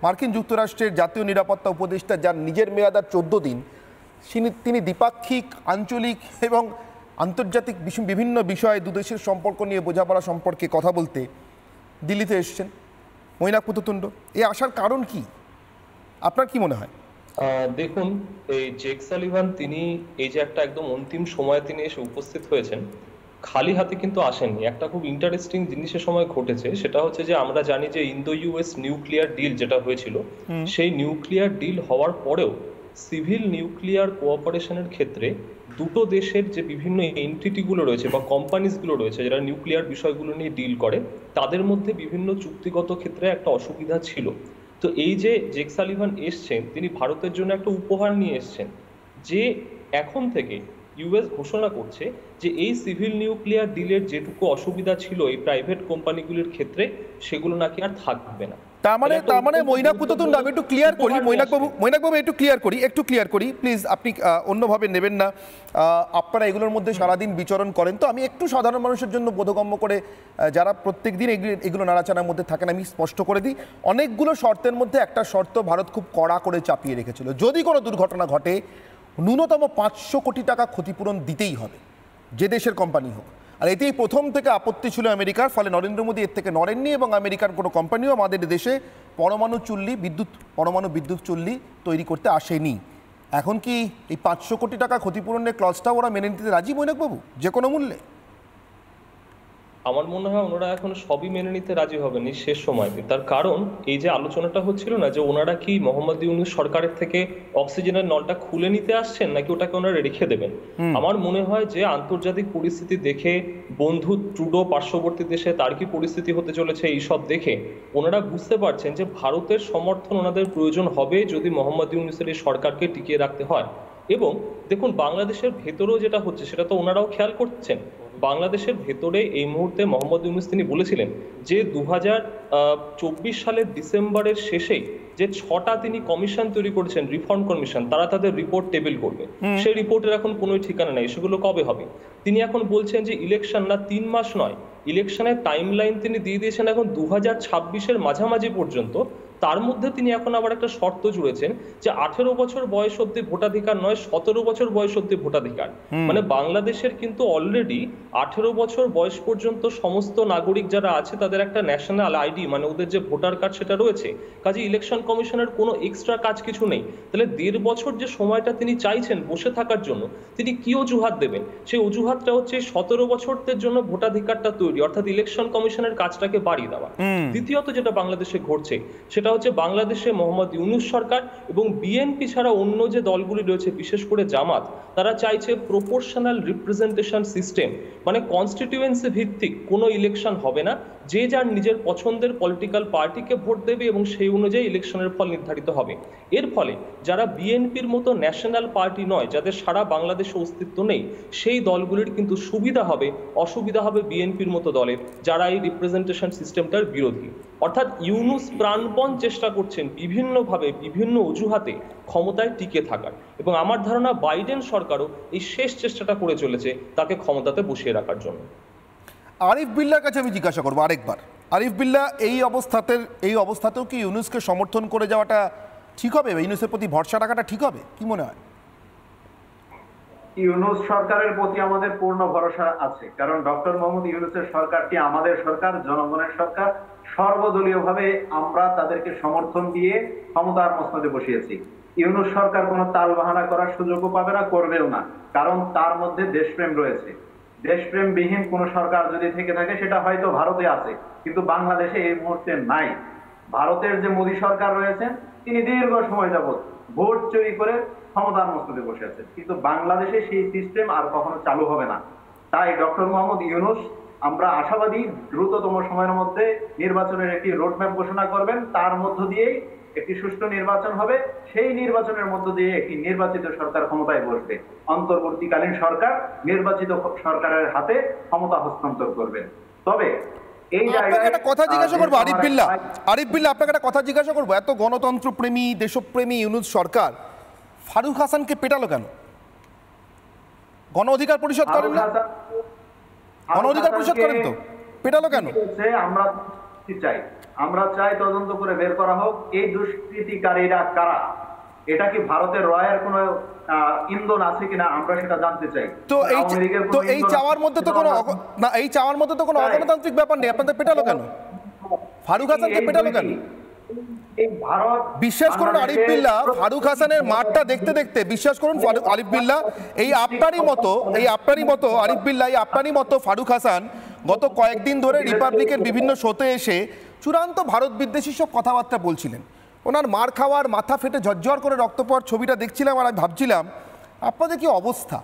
মার্কিন যুক্তরাষ্ট্রের জাতীয় নিরাপত্তা উপদেষ্টা যার নিজের মেয়াদ আর 14 দিন, তিনি দ্বিপাক্ষিক, আঞ্চলিক এবং আন্তর্জাতিক বিভিন্ন বিষয়ে দুদেশের সম্পর্ক নিয়ে বোঝাপড়া সম্পর্কে কথা বলতে দিল্লিতে এসছেন? মৈনাক পুততুণ্ড, এই আসার কারণ কি, আপনার কি মনে হয়? দেখুন, এই জেক সালিভান তিনি এই যে একটা একদম অন্তিম সময়ে তিনি এসে উপস্থিত হয়েছেন, খালি হাতে কিন্তু আসেননি। একটা খুব ইন্টারেস্টিং জিনিসের সময় ঘটেছে, সেটা হচ্ছে যে আমরা জানি যে ইন্দো ইউএস নিউক্লিয়ার ডিল যেটা হয়েছিল, সেই নিউক্লিয়ার ডিল হওয়ার পরেও সিভিল নিউক্লিয়ার কোঅপারেশনের ক্ষেত্রে দুটো দেশের যে বিভিন্ন এন্টিটিগুলো রয়েছে বা কোম্পানিজগুলো রয়েছে যারা নিউক্লিয়ার বিষয়গুলো নিয়ে ডিল করে, তাদের মধ্যে বিভিন্ন চুক্তিগত ক্ষেত্রে একটা অসুবিধা ছিল। তো এই যে জেক সালিভান এসছেন, তিনি ভারতের জন্য একটা উপহার নিয়ে এসছেন, যে এখন থেকে ইউএস ঘোষণা করছে যে এই সিভিল নিউক্লিয়ার ডিলের যেটুকু অসুবিধা ছিল এই প্রাইভেট কোম্পানিগুলির ক্ষেত্রে, সেগুলো নাকি আর থাকবে না। তার মানে মৈনাক পুততুণ্ড, আমি একটু ক্লিয়ার করি, মৈনাকবাবু একটু ক্লিয়ার করি প্লিজ, আপনি অন্যভাবে নেবেন না। আপনারা এগুলোর মধ্যে সারাদিন বিচরণ করেন, তো আমি একটু সাধারণ মানুষের জন্য বোধগম্য করে, যারা প্রত্যেক দিন এগুলো নাড়াচাড়ার মধ্যে থাকেন, আমি স্পষ্ট করে দিই, অনেকগুলো শর্তের মধ্যে একটা শর্ত ভারত খুব কড়া করে চাপিয়ে রেখেছিল, যদি কোনো দুর্ঘটনা ঘটে ন্যূনতম 500 কোটি টাকা ক্ষতিপূরণ দিতেই হবে, যে দেশের কোম্পানি হোক। আর এতেই প্রথম থেকে আপত্তি ছিল আমেরিকার, ফলে নরেন্দ্র মোদী এর থেকে নড়েননি এবং আমেরিকার কোনো কোম্পানিও আমাদের দেশে পরমাণু বিদ্যুৎ চুল্লি তৈরি করতে আসেনি। এখন কি এই 500 কোটি টাকা ক্ষতিপূরণের ক্লজটাও ওরা মেনে নিতে রাজি, মৈনাকবাবু, যে কোনো মূল্যে? আমার মনে হয় ওনারা এখন সবই মেনে নিতে রাজি হবেন এই শেষ সময়তে। তার কারণ এই যে আলোচনাটা হচ্ছিল না, যে ওনারা কি মোহাম্মদ ইউনূস সরকারের থেকে অক্সিজেনের নলটা খুলে নিতে আসছেন নাকি ওটাকে ওনারা রেখে দেবেন। আমার মনে হয় যে আন্তর্জাতিক পরিস্থিতি দেখে, বন্ধু ট্রুডো পার্শ্ববর্তী দেশে তার কি পরিস্থিতি হতে চলেছে এইসব দেখে ওনারা বুঝতে পারছেন যে ভারতের সমর্থন ওনাদের প্রয়োজন হবে যদি মোহাম্মদ ইউনূসের এই সরকারকে টিকিয়ে রাখতে হয়। এবং দেখুন, বাংলাদেশের ভেতরেও যেটা হচ্ছে সেটা তো ওনারাও খেয়াল করছেন। বাংলাদেশের ভেতরে এই মুহূর্তে মোহাম্মদ ইউনূস তিনি বলেছিলেন যে 2024 সালের ডিসেম্বরের শেষেই যে 6টা তিনি কমিশন তৈরি করেছেন, রিফর্ম কমিশন, তারা তাদের রিপোর্ট টেবিল করবে। সেই রিপোর্টের এখন কোনো ঠিকানা নেই, সেগুলো কবে হবে। তিনি এখন বলছেন যে ইলেকশন না 3 মাস নয়, ইলেকশনের টাইমলাইন তিনি দিয়ে দিয়েছেন এখন 2026-এর মাঝামাঝি পর্যন্ত। তার মধ্যে তিনি এখন আবার একটা শর্ত জুড়েছেন যে 18 বছর বয়স অব্দি ভোটাধিকার নয়, 17 বছর বয়স অব্দি ভোটাধিকার। মানে বাংলাদেশের কিন্তু অলরেডি 18 বছর বয়স পর্যন্ত সমস্ত নাগরিক যারা আছে তাদের একটা ন্যাশনাল আইডি, মানে ওদের যে ভোটার কার্ড সেটা রয়েছে। কাজে ইলেকশন কমিশনের কোনো এক্সট্রা কাজ কিছু নেই। তাহলে 1.5 বছর যে সময়টা তিনি চাইছেন বসে থাকার জন্য, তিনি কি অজুহাত দেবেন? সেই অজুহাতটা হচ্ছে 17 বছরদের জন্য ভোটাধিকারটা তৈরি, অর্থাৎ ইলেকশন কমিশনের কাজটাকে বাড়িয়ে দেওয়া। দ্বিতীয়ত যেটা বাংলাদেশে ঘটছে সেটা হচ্ছে বাংলাদেশে মোহাম্মদ ইউনূস সরকার এবং বিএনপি ছাড়া অন্য যে দলগুলি রয়েছে, বিশেষ করে জামাত, তারা চাইছে প্রপোর্শনাল রিপ্রেজেন্টেশন সিস্টেম, মানে কনস্টিটিউয়েন্সি ভিত্তিক কোনো ইলেকশন হবে না, যে যার নিজের পছন্দের পলিটিক্যাল পার্টিকে ভোট দেবে এবং সেই অনুযায়ী ইলেকশনের ফল নির্ধারিত হবে। এর ফলে যারা বিএনপির মতো ন্যাশনাল পার্টি নয়, যাদের সারা বাংলাদেশে অস্তিত্ব নেই, সেই দলগুলির কিন্তু সুবিধা হবে, অসুবিধা হবে বিএনপির মতো দলের, যারা এই রিপ্রেজেন্টেশন সিস্টেমটার বিরোধী। অর্থাৎ ইউনূস প্রাণপণ চেষ্টা করছেন বিভিন্নভাবে, বিভিন্ন অজুহাতে ক্ষমতায় টিকে থাকার, এবং আমার ধারণা বাইডেন সরকারও এই শেষ চেষ্টাটা করে চলেছে তাকে ক্ষমতাতে বসিয়ে রাখার জন্য। আরিফ বিল্লার কাছে আমি জিজ্ঞাসা করবো আরেকবার, আরিফ বিল্লাহ, এই অবস্থাতেও কি ইউনূসকে সমর্থন করে যাওয়াটা ঠিক হবে? ইউনূসের প্রতি ভরসা রাখাটা ঠিক হবে, কি মনে হয়? ইউনূস সরকারের প্রতি আমাদের পূর্ণ ভরসা আছে, কারণ ডক্টর মোহাম্মদ ইউনূসের সরকারটি আমাদের সরকার, জনগণের সরকার। সর্বদলীয়ভাবে আমরা তাদেরকে সমর্থন দিয়ে ক্ষমতার মসনদে বসিয়েছি। ইউনূস সরকার কোনো তালবাহানা করার সুযোগও পাবে না, করবেও না, কারণ তার মধ্যে দেশপ্রেম রয়েছে। দেশপ্রেমবিহীন কোন সরকার যদি থেকে থাকে সেটা হয়তো ভারতে আছে, কিন্তু বাংলাদেশে এই মুহূর্তে নাই। ভারতের যে মোদী সরকার রয়েছেন, তিনি দীর্ঘ সময় যাবত ভোট চুরি করে ক্ষমতার মসনদে বসে আছেন, কিন্তু বাংলাদেশে সেই সিস্টেম আর কখনো চালু হবে না। তাই ডক্টর মোহাম্মদ ইউনূস, আমরা আশাবাদী দ্রুততম সময়ের মধ্যে নির্বাচনের একটি রোডম্যাপ ঘোষণা করবেন, তার মধ্য দিয়েই একটি সুষ্ঠু নির্বাচন হবে। সেই নির্বাচনের মধ্য দিয়ে একটি নির্বাচিত সরকার ক্ষমতায় বসবে। অন্তর্বর্তীকালীন সরকার নির্বাচিত সরকারের হাতে ক্ষমতা হস্তান্তর করবেন। তবে এই জায়গায় একটা কথা জিজ্ঞাসা করবো আরিফ বিল্লাহ, আপনাকে একটা কথা জিজ্ঞাসা করবো, এত গণতন্ত্র প্রেমী, দেশপ্রেমী ইউনূস সরকার ফারুক হাসানকে পেটালো কেন? গণ অধিকার পরিষদ করেন না? অনধিকার পরিষদ করেন তো, পেটালো কেন? আমরা চাই তদন্ত করে বের করা হোক এই দুষ্কৃতিকারীরা কারা। এটা কি ভারতের রয়ের কোনো ইন্ধন আছে কিনা আমরা সেটা জানতে চাই। তো এই চাওয়ার মধ্যে তো কোনো না, এই চাওয়ার মধ্যে তো কোনো অগণতান্ত্রিক ব্যাপার নেই। আপনাদের পেটালো কেন? ফারুক হাসানকে পেটালো কেন? বিশ্বাস করুন আরিফ বিল্লাহ, ফারুক হাসানের মাঠটা দেখতে দেখতে বিশ্বাস করুন আরিফ বিল্লাহ, এই আপনারই মতো আরিফ বিল্লাহ, এই আপনারই মতো ফারুক হাসান গত কয়েকদিন ধরে রিপাবলিকের বিভিন্ন শোতে এসে চূড়ান্ত ভারত বিদ্বেষী সব কথাবার্তা বলছিলেন। ওনার মার খাওয়ার, মাথা ফেটে ঝরঝর করে রক্ত পাওয়ার ছবিটা দেখছিলাম আর আমি ভাবছিলাম আপনাদের কি অবস্থা।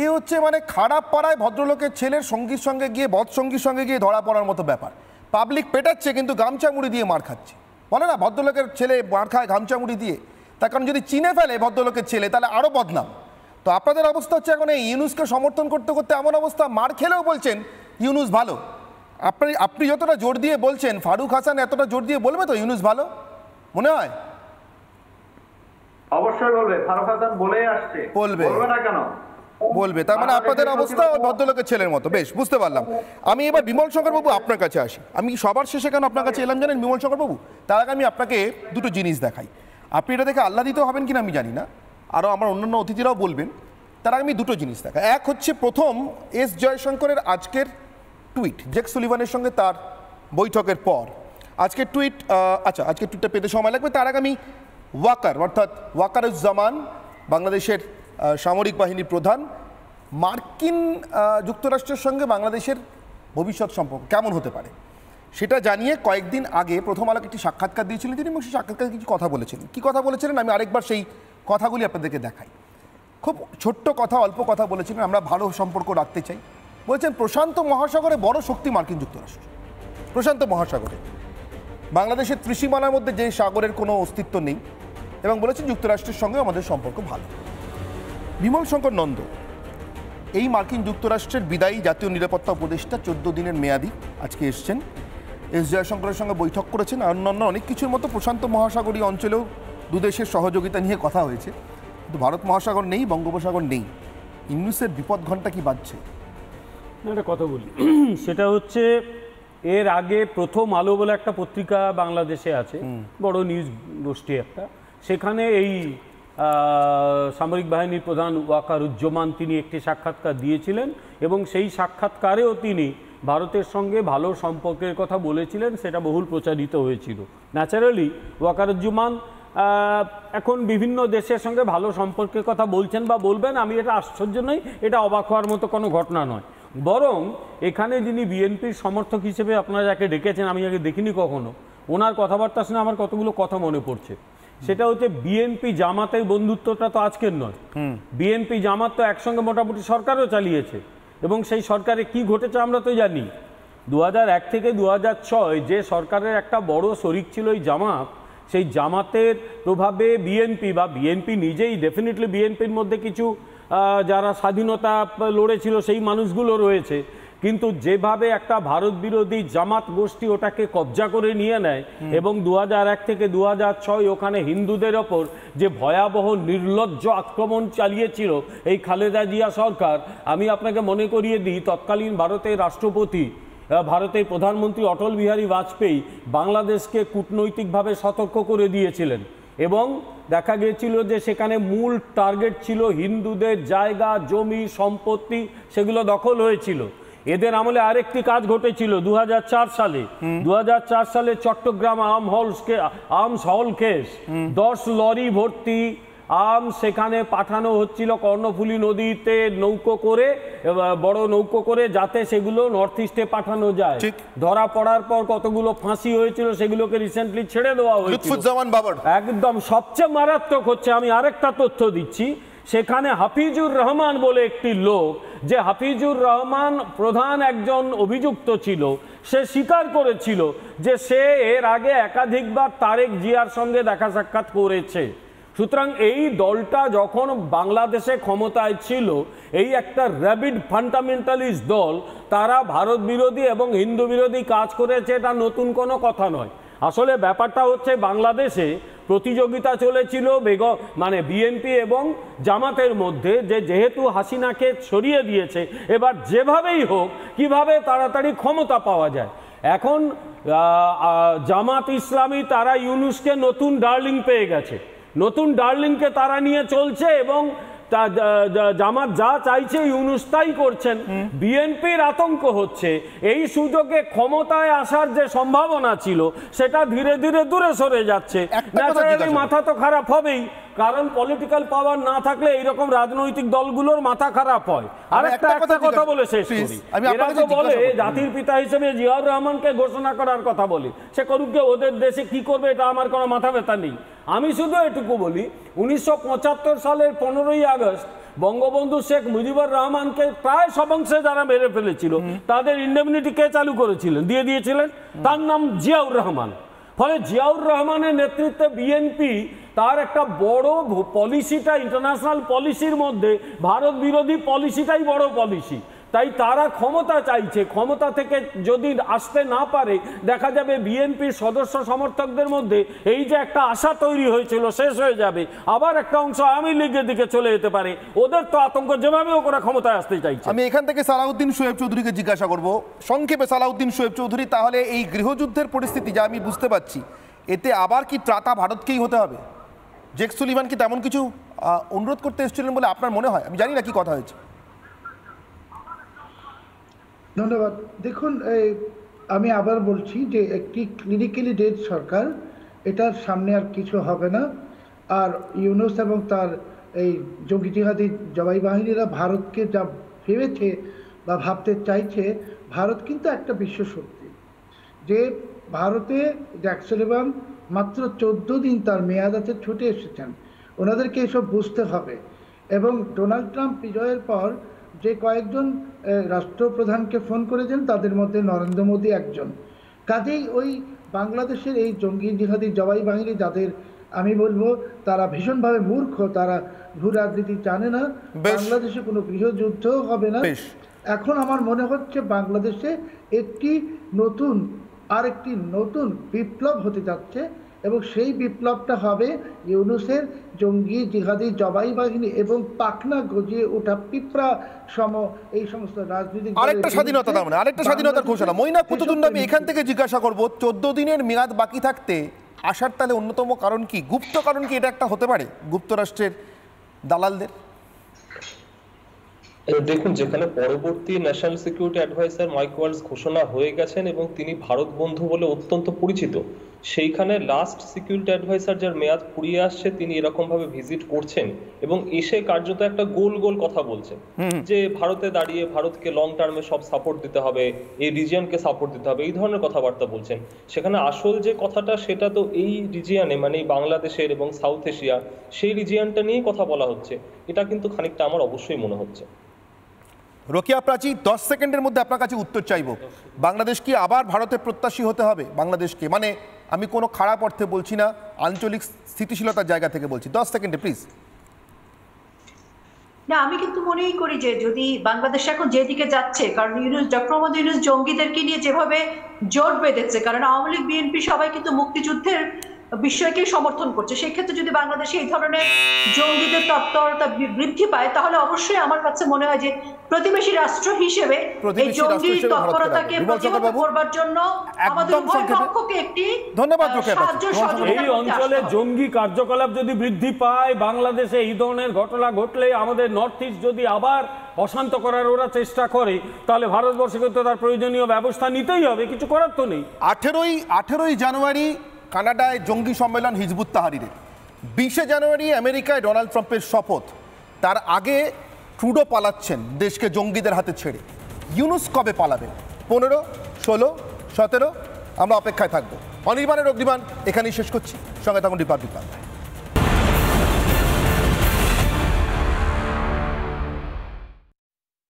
এ হচ্ছে মানে খারাপ পাড়ায় ভদ্রলোকের ছেলের সঙ্গীর সঙ্গে গিয়ে, বৎসঙ্গীর সঙ্গে গিয়ে ধরা পড়ার মতো ব্যাপার। পাবলিক পেটাচ্ছে কিন্তু গামছা মুড়ি দিয়ে মার খাচ্ছে। বলে না ভদ্রলোকের ছেলে মার খায় গামছা মুড়ি দিয়ে, তার কারণ যদি চিনে ফেলে ভদ্রলোকের ছেলে তাহলে আরও বদনাম। তো আপনাদের অবস্থা হচ্ছে এখন এই ইউনুসকে সমর্থন করতে করতে এমন অবস্থা, মার খেলেও বলছেন ইউনুস ভালো। আপনি যতটা জোর দিয়ে বলছেন, ফারুক হাসান এতটা জোর দিয়ে বলবে তো ইউনুস ভালো মনে হয়? অবশ্যই বলবে, ফারুক হাসান বলেই আসছে, বলবে না কেন? বলবে। তার মানে আপনাদের অবস্থা ভদ্রলোকের ছেলের মতো। বেশ, বুঝতে পারলাম। আমি এবার বিমল শঙ্কর বাবু আপনার কাছে আসি। আমি সবার শেষে কেন আপনার কাছে এলাম জানেন বিমল শঙ্কর বাবু? তার আগে আমি আপনাকে দুটো জিনিস দেখাই। আপনি এটা দেখে আহ্লাদিত হবেন কিনা আমি জানি না, আরও আমার অন্যান্য অতিথিরাও বলবেন। তার আগে আমি দুটো জিনিস দেখাই। এক হচ্ছে প্রথম এস জয়শঙ্করের আজকের টুইট, জেক সুলিভানের সঙ্গে তার বৈঠকের পর আজকের টুইট। আচ্ছা, আজকের টুইটটা পেতে সময় লাগবে। তার আগে আমি ওয়াকার অর্থাৎ ওয়াকারুজ্জামান, বাংলাদেশের সামরিক বাহিনীর প্রধান, মার্কিন যুক্তরাষ্ট্রের সঙ্গে বাংলাদেশের ভবিষ্যৎ সম্পর্ক কেমন হতে পারে সেটা জানিয়ে কয়েকদিন আগে প্রথম আলোকে একটি সাক্ষাৎকার দিয়েছিলেন তিনি, এবং সেই সাক্ষাৎকারে কিছু কথা বলেছিলেন। কী কথা বলেছিলেন আমি আরেকবার সেই কথাগুলি আপনাদেরকে দেখাই। খুব ছোট্ট কথা, অল্প কথা বলেছিলেন। আমরা ভালো সম্পর্ক রাখতে চাই। বলছেন প্রশান্ত মহাসাগরে বড় শক্তি মার্কিন যুক্তরাষ্ট্র। প্রশান্ত মহাসাগরে বাংলাদেশের ত্রিসীমানার মধ্যে যে সাগরের কোনো অস্তিত্ব নেই, এবং বলেছেন যুক্তরাষ্ট্রের সঙ্গে আমাদের সম্পর্ক ভালো। বিমল শঙ্কর নন্দ এই মার্কিন যুক্তরাষ্ট্রের বিদায়ী জাতীয় নিরাপত্তা উপদেষ্টা 14 দিনের মেয়াদি আজকে এসছেন। এস জয়শঙ্করের সঙ্গে বৈঠক করেছেন। আর অন্যান্য অনেক কিছুর মতো প্রশান্ত মহাসাগরীয় অঞ্চলেও দুদেশের সহযোগিতা নিয়ে কথা হয়েছে। কিন্তু ভারত মহাসাগর নেই, বঙ্গোপসাগর নেই। ইউনুসের বিপদ ঘণ্টা কি বাজছে? একটা কথা বলি, সেটা হচ্ছে এর আগে প্রথম আলো বলে একটা পত্রিকা বাংলাদেশে আছে, বড় নিউজ গোষ্ঠী একটা, সেখানে এই সামরিক বাহিনীর প্রধান ওয়াকারুজ্জামান তিনি একটি সাক্ষাৎকার দিয়েছিলেন, এবং সেই সাক্ষাৎকারেও তিনি ভারতের সঙ্গে ভালো সম্পর্কের কথা বলেছিলেন। সেটা বহুল প্রচারিত হয়েছিল। ন্যাচারালি ওয়াকারুজ্জামান এখন বিভিন্ন দেশের সঙ্গে ভালো সম্পর্কের কথা বলছেন বা বলবেন, আমি এটা আশ্চর্য নই, এটা অবাক হওয়ার মতো কোনো ঘটনা নয়। বরং এখানে যিনি বিএনপির সমর্থক হিসেবে আপনারা যাকে ডেকেছেন, আমি আগে দেখিনি কখনো, ওনার কথাবার্তা শুনে আমার কতগুলো কথা মনে পড়ছে। সেটা হচ্ছে বিএনপি জামাতের বন্ধুত্বটা তো আজকের নয়। বিএনপি জামাত তো একসঙ্গে মোটামুটি সরকারও চালিয়েছে, এবং সেই সরকারে কি ঘটেছে আমরা তো জানি। 2001 থেকে 2006 যে সরকারের একটা বড় শরিক ছিল এই জামাত, সেই জামাতের প্রভাবে বিএনপি বা বিএনপি নিজেই, ডেফিনেটলি বিএনপির মধ্যে কিছু যারা স্বাধীনতা লড়েছিল সেই মানুষগুলো রয়েছে, কিন্তু যেভাবে একটা ভারত বিরোধী জামাত গোষ্ঠী ওটাকে কবজা করে নিয়ে নেয়, এবং 2001 থেকে 2006 ওখানে হিন্দুদের ওপর যে ভয়াবহ নির্লজ্জ আক্রমণ চালিয়েছিল এই খালেদা জিয়া সরকার। আমি আপনাকে মনে করিয়ে দিই, তৎকালীন ভারতের রাষ্ট্রপতি, ভারতের প্রধানমন্ত্রী অটল বিহারী বাজপেয়ী বাংলাদেশকে কূটনৈতিকভাবে সতর্ক করে দিয়েছিলেন, এবং দেখা গিয়েছিল যে সেখানে মূল টার্গেট ছিল হিন্দুদের জায়গা, জমি, সম্পত্তি, সেগুলো দখল হয়েছিল। এদের আমলে আরেকটি কাজ ঘটেছিল 2004 সালে। 2004 সালে চট্টগ্রাম আর্মস হল কেস, 10 লরি ভর্তি আম সেখানে পাঠানো হচ্ছিল কর্ণফুলী নদীতে নৌকো করে, বড় নৌকো করে, যাতে সেগুলো নর্থ ইস্টে পাঠানো যায়। ধরা পড়ার পর কতগুলো ফাঁসি হয়েছিল, সেগুলোকে রিসেন্টলি ছেড়ে দেওয়া হয়েছিল। একদম সবচেয়ে মারাত্মক হচ্ছে, আমি আরেকটা তথ্য দিচ্ছি, সেখানে হাফিজুর রহমান বলে একটি লোক, যে হাফিজুর রহমান প্রধান একজন অভিযুক্ত ছিল, সে স্বীকার করেছিল যে সে এর আগে একাধিকবার তারেক জিয়ার সঙ্গে দেখা সাক্ষাৎ করেছে। সুতরাং এই দলটা যখন বাংলাদেশে ক্ষমতায় ছিল, এই একটা র্যাবিড ফান্ডামেন্টালিস্ট দল, তারা ভারত বিরোধী এবং হিন্দু বিরোধী কাজ করেছে, এটা নতুন কোনো কথা নয়। আসলে ব্যাপারটা হচ্ছে বাংলাদেশে প্রতিযোগিতা চলেছিল মানে বিএনপি এবং জামাতের মধ্যে, যেহেতু হাসিনাকে সরিয়ে দিয়েছে, এবার যেভাবেই হোক কিভাবে তাড়াতাড়ি ক্ষমতা পাওয়া যায়। এখন জামাত ইসলামী তারা ইউনূসকে নতুন ডার্লিং পেয়ে গেছে, নতুন ডার্লিংকে তারা নিয়ে চলছে এবং জামাত যা চাইছে ইউনূস তাই করছেন। বিএনপির আতঙ্ক হচ্ছে এই সুযোগে ক্ষমতায় আসার যে সম্ভাবনা ছিল সেটা ধীরে ধীরে দূরে সরে যাচ্ছে। ন্যাচারালি মাথা তো খারাপ হবেই, কারণ পলিটিক্যাল পাওয়ার না থাকলে এইরকম রাজনৈতিক দলগুলোর মাথা খারাপ হয়। আর একটা কথা বলে শেষ করি, এরা তো বলে জাতির পিতা হিসেবে জিয়াউর রহমানকে ঘোষণা করার কথা বলে, সে করুক গে, ওদের দেশে কি করবে এটা আমার কোনো মাথা ব্যথা নেই। আমি শুধু এটুকু বলি, 1975 সালের 15ই আগস্ট বঙ্গবন্ধু শেখ মুজিবুর রহমানকে প্রায় সব অংশে যারা মেরে ফেলেছিল তাদের ইন্ডেমনিটি কে চালু করেছিলেন, দিয়ে দিয়েছিলেন? তার নাম জিয়াউর রহমান। ফলে জিয়াউর রহমানের নেতৃত্বে বিএনপি তার একটা বড় পলিসিটা, ইন্টারন্যাশনাল পলিসির মধ্যে ভারত বিরোধী পলিসিটাই বড় পলিসি। তাই তারা ক্ষমতা চাইছে, ক্ষমতা থেকে যদি আসতে না পারে দেখা যাবে বিএনপির সদস্য সমর্থকদের মধ্যে এই যে একটা আশা তৈরি হয়েছিল শেষ হয়ে যাবে, আবার একটা অংশ আওয়ামী লীগের দিকে চলে যেতে পারে। ওদের তো আতঙ্ক, যেভাবে ওরা ক্ষমতায় আসতে চাইছে। আমি এখান থেকে সালাউদ্দিন শোয়েব চৌধুরীকে জিজ্ঞাসা করব সংক্ষেপে। সালাউদ্দিন শোয়েব চৌধুরী, তাহলে এই গৃহযুদ্ধের পরিস্থিতি যা আমি বুঝতে পারছি, এতে আবার কি ত্রাতা ভারতকেই হতে হবে? জেক সুলিভান কি তেমন কিছু অনুরোধ করতে এসেছিলেন বলে আপনার মনে হয়? আমি জানি না কি কথা হয়েছে। ধন্যবাদ। দেখুন, আমি আবার বলছি যে একটি ক্লিনিক্যালি ডেড সরকার, এটার সামনে আর কিছু হবে না। আর ইউনূস এবং তার এই জঙ্গি জিহাদি জবাই বাহিনীরা ভারতকে যা ভেবেছে বা ভাবতে চাইছে, ভারত কিন্তু একটা বিশ্ব শক্তি। যে ভারতে জ্যাক সুলিভান মাত্র 14 দিন তার মেয়াদ আছে, ছুটে এসেছেন, ওনাদেরকে এসব বুঝতে হবে। এবং ডোনাল্ড ট্রাম্প বিজয়ের পর যে কয়েকজন রাষ্ট্রপ্রধানকে ফোন করেছেন তাদের মধ্যে নরেন্দ্র মোদী একজন। কাজেই ওই বাংলাদেশের এই জঙ্গি জিহাদি জবাই বাহিনী, যাদের আমি বলবো তারা ভীষণভাবে মূর্খ, তারা ভূ রাজনীতি জানে না, বাংলাদেশে কোনো গৃহযুদ্ধ হবে না। এখন আমার মনে হচ্ছে বাংলাদেশে একটি নতুন বিপ্লব হতে যাচ্ছে এবং সেই বিপ্লবটা হবে ইউনূসের জঙ্গি জিহাদি জবাই বাহিনী এবং পাখনা গজিয়ে ওঠা পিঁপড়া সম এই সমস্ত রাজনীতিক। আরেকটা স্বাধীনতা, তার মানে আরেকটা স্বাধীনতার ঘোষণা। মৈনাক কুতুবুদ্দিন, আমি এখান থেকে জিজ্ঞাসা করব, 14 দিনের মেয়াদ বাকি থাকতে আসার তাহলে অন্যতম কারণ কি? গুপ্ত কারণ কি এটা একটা হতে পারে যুক্তরাষ্ট্রের দালালদের? দেখুন, যেখানে পরবর্তী national security adviser Mike Waltz ঘোষণা হয়ে গেছেন এবং তিনি ভারত বন্ধু বলে অত্যন্ত পরিচিত, সেইখানে লাস্ট সিকিউরিটি অ্যাডভাইজার যার মেয়াদ ফুরিয়ে আসছে তিনি এরকম ভাবে ভিজিট করছেন এবং এসে কার্যত একটা গোল কথা বলছেন যে ভারতে দাঁড়িয়ে ভারতকে লং টার্মে সব সাপোর্ট দিতে হবে, এই রিজিয়নকে সাপোর্ট দিতে হবে, এই ধরনের কথাবার্তা বলছেন। সেখানে আসল যে কথাটা সেটা তো এই রিজিয়নে, মানে বাংলাদেশের এবং সাউথ এশিয়া, সেই রিজিয়নটা নিয়েই কথা বলা হচ্ছে। এটা কিন্তু খানিকটা আমার অবশ্যই মনে হচ্ছে। রোকেয়া প্রাচী, 10 সেকেন্ডের মধ্যে আপনার কাছে উত্তর চাইব। বাংলাদেশ কি আবার ভারতের প্রত্যাশী হতে হবে? বাংলাদেশকে, মানে আমি কোনো খারাপ অর্থে বলছি না, আঞ্চলিক স্থিতিশীলতার জায়গা থেকে বলছি। 10 সেকেন্ডে প্লিজ। না, আমি কিন্তু মনেই করি যে যদি বাংলাদেশ এখন যেদিকে যাচ্ছে, কারণ ডক্টর মোহাম্মদ ইউনূস জঙ্গিদেরকে নিয়ে যেভাবে জোট বেঁধেছে, কারণ আওয়ামী লীগ বিএনপি সবাই কিন্তু মুক্তিযুদ্ধের বিষয়কে সমর্থন করছে, সেই ক্ষেত্রে যদি বাংলাদেশে এই ধরনের জঙ্গিদের তৎপরতা বৃদ্ধি পায় তাহলে অবশ্যই আমার কাছে মনে হয় যে প্রতিবেশী রাষ্ট্র হিসেবে এই জঙ্গি তৎপরতাকে প্রতিহত করবার জন্য আমাদের উভয় পক্ষকে একটি সাহায্য সহযোগিতা এই অঞ্চলে জঙ্গি কার্যকলাপ যদি বৃদ্ধি পায়, বাংলাদেশে এই ধরনের ঘটনা ঘটলে, আমাদের নর্থ ইস্ট যদি আবার অশান্ত করার ওরা চেষ্টা করে, তাহলে ভারতবর্ষকে তো তার প্রয়োজনীয় ব্যবস্থা নিতেই হবে, কিছু করার তো নেই। 18ই জানুয়ারি কানাডায় জঙ্গি সম্মেলন হিজবুত তাহরিরের, 20 জানুয়ারি আমেরিকায় ডোনাল্ড ট্রাম্পের শপথ, তার আগে ট্রুডো পালাচ্ছেন দেশকে জঙ্গিদের হাতে ছেড়ে। ইউনূস কবে পালাবে? 15, 16, 17? আমরা অপেক্ষায় থাকবো। অনির্বাণের অগ্নিবাণ এখানেই শেষ করছি। সঙ্গে থাকুন রিপাবলিক বাংলায়।